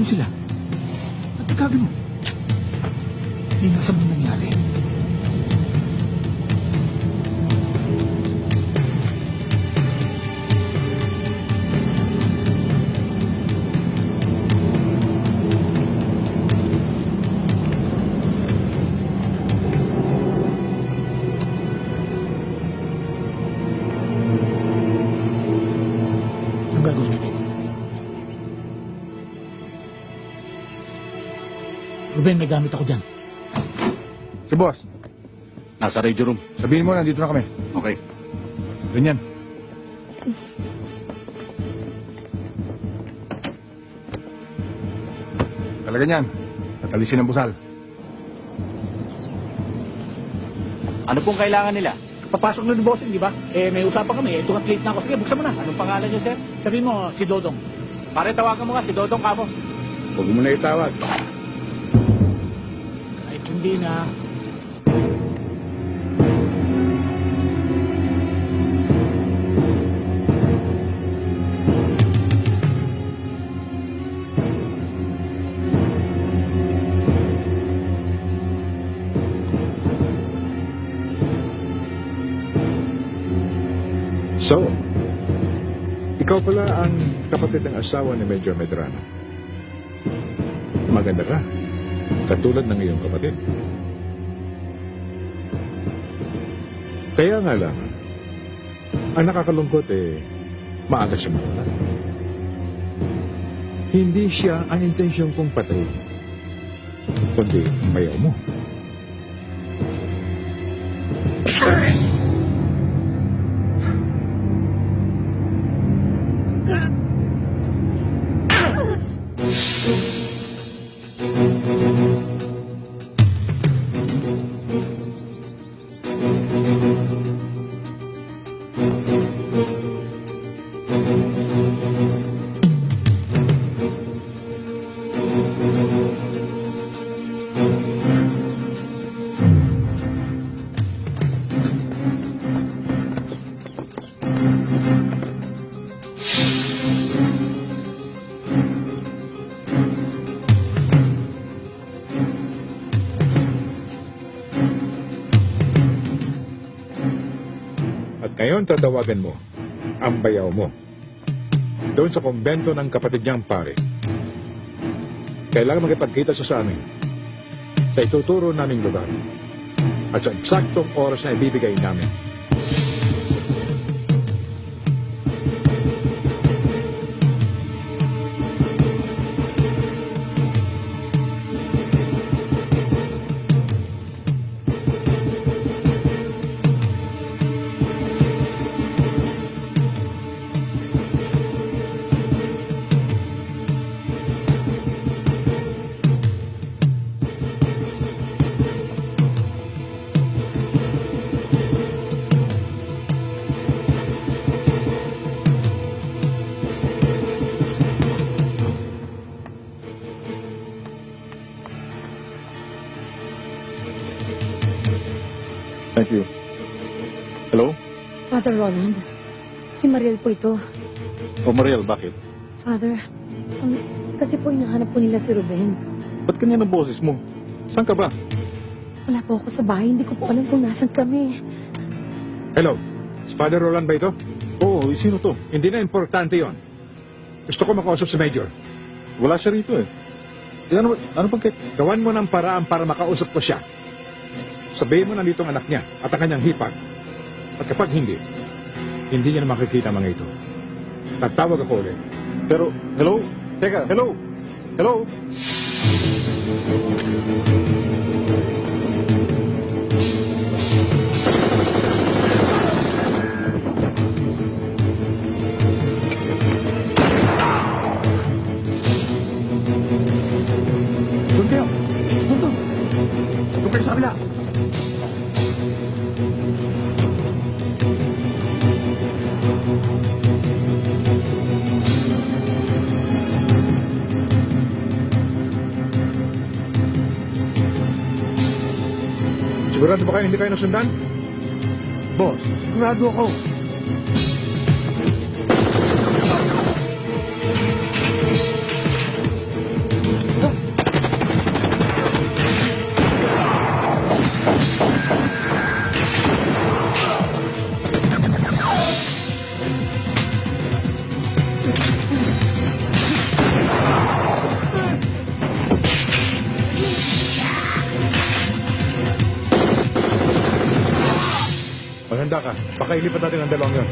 M: nandun sila. At nagkagano. Hindi masamang nangyari. Ang gagawin natin? Ruben, may gamit ako dyan.
O: Si boss,
I: Nasa radio room.
O: sabihin mo, nandito na kami.
I: Okay.
O: Ganyan. Talaga niyan. Natalisin ang busal.
K: Ano pong kailangan nila?
M: Papasok na ni bossing, di ba? May usapan kami. Ito nga plate na ako. Sige, buksan mo na.
K: Anong pangalan niyo, sir?
M: Sabihin mo, si Dodong.
K: Pare, tawagan mo nga si Dodong Kamo.
B: Huwag mo na itawag.
M: Kahit hindi na.
I: So, ikaw pala ang kapatid ng asawa ni Major Medrano. Maganda ka. Katulad ng iyong kapatid. Kaya nga lang, ang nakakalungkot maaga siya mawala. Hindi siya ang intensyon kong patayin, kundi mayaw mo. At ngayon tatawagan mo ang bayaw mo doon sa kumbento ng kapatid niyang pare. Kailangan makipagkita siya sa amin sa ituturo naming lugar at sa eksaktong oras na ibibigay namin. Thank you. Hello?
H: Father Roland, si Mariel po ito.
I: O Mariel, bakit?
H: Father, kasi po hinahanap po nila si Ruben.
I: Ba't ganyan ang boses mo? Saan ka ba?
H: Wala po ako sa bahay, hindi ko po alam kung nasan kami.
I: Hello? Si Father Roland ba ito? Oo, sino to? Hindi na importante yon. Gusto ko makausap si Major. Wala siya rito eh. Ano bang gawan mo ng paraan para makausap ko siya? Sabihin mo nandito ang anak niya at ang kanyang hipag. At kapag hindi niya na makikita mga ito. Tatawag ako ulit. Pero, hello? Teka, hello? Hello?
M: Doon kayo. Doon. Doon kayo sa kabila.
I: Sigurado ba kayo hindi kayo nasundan?
M: Boss, sigurado ako.
O: handa ka. Baka ilipat natin ang dalawang yun.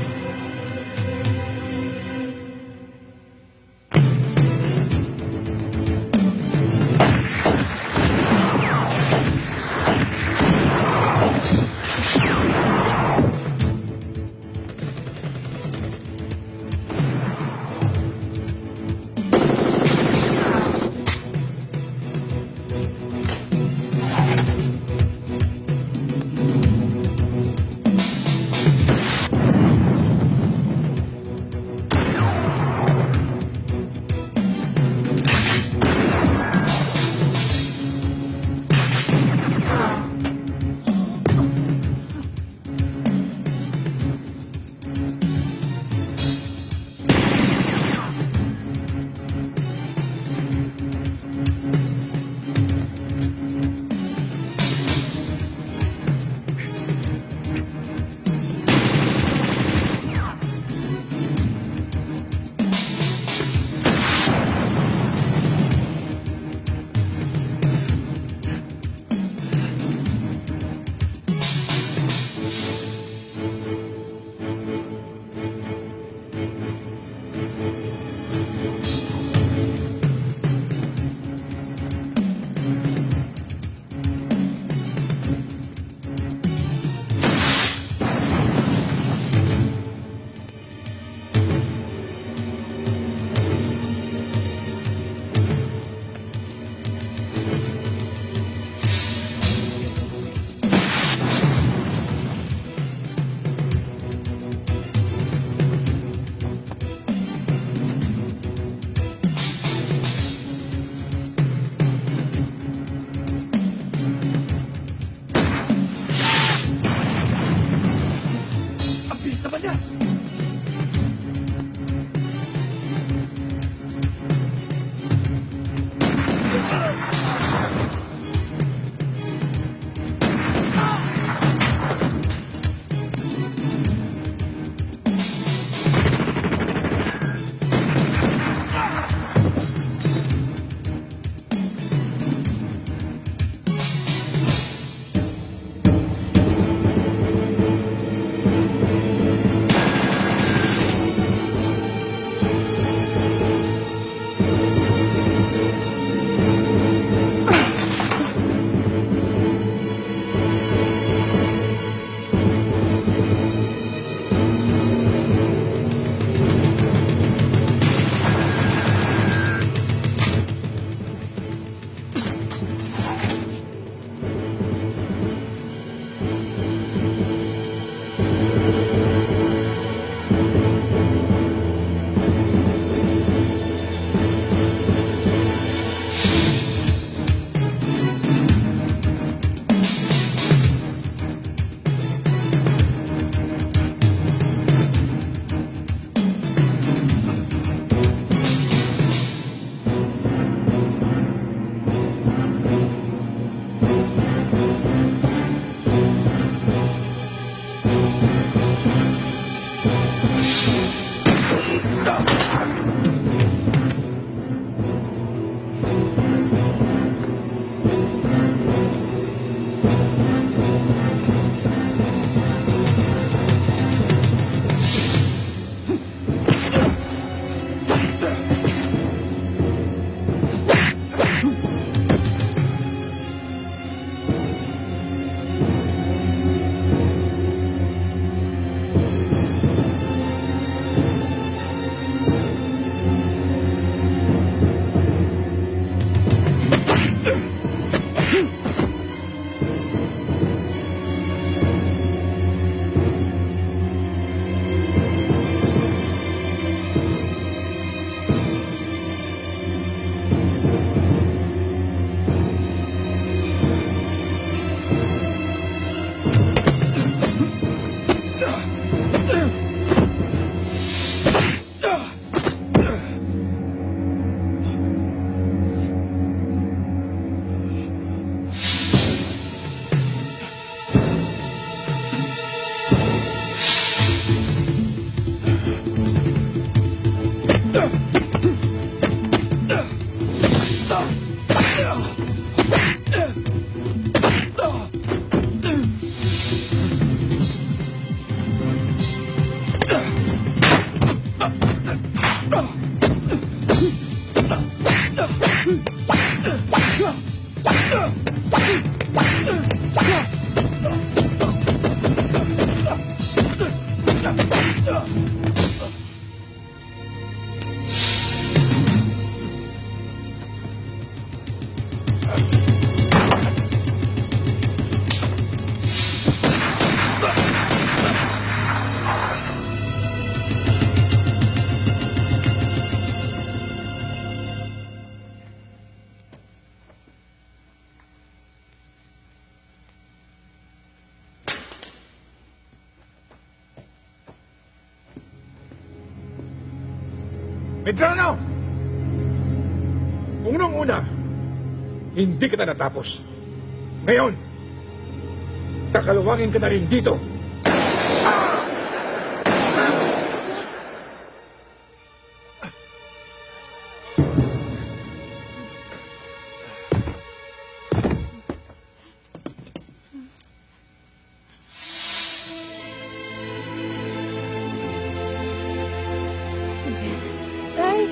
O: Medrano! Unang-una, hindi kita natapos. Ngayon, kakalawangin ka na rin dito.
G: Tay!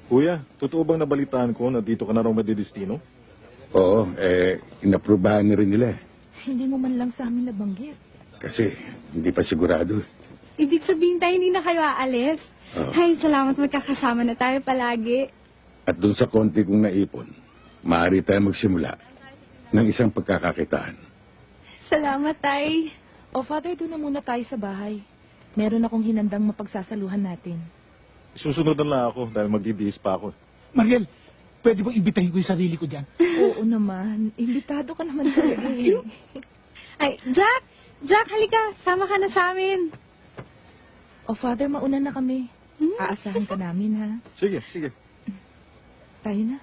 I: Kuya, totoo bang nabalitaan ko na dito ka na raw madidestino?
B: Oo, inaprubahan na rin nila eh.
D: Hindi mo man lang sa amin nabanggit.
B: Kasi hindi pa sigurado.
G: Ibig sabihin tayo hindi na kayo aalis?
B: Oo.
G: Ay, salamat magkakasama na tayo palagi.
B: At doon sa konti kong naipon, maaari tayo magsimula ng isang pagkakakitaan.
G: Salamat, Tay.
D: O Father, doon na muna tayo sa bahay. Meron akong hinandang mapagsasaluhan natin.
I: Susunod na lang ako dahil magbibihis pa ako.
M: Mariel, pwede bang imbitahin ko yung sarili ko dyan?
D: Oo naman. Imbitado ka naman talaga eh.
G: Ay, Jack! Jack, halika. Sama ka na sa amin.
D: O Father, mauna na kami. Aasahan ka namin ha.
I: Sige, sige.
D: Tayo na.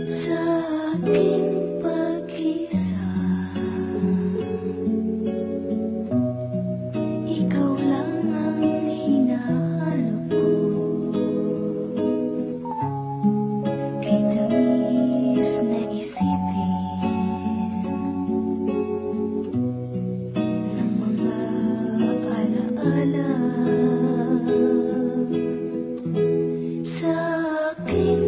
F: Sa aking pag-isa, ikaw lang ang hinahanap ko. Kinamis na isipin ng mga alaala sa aking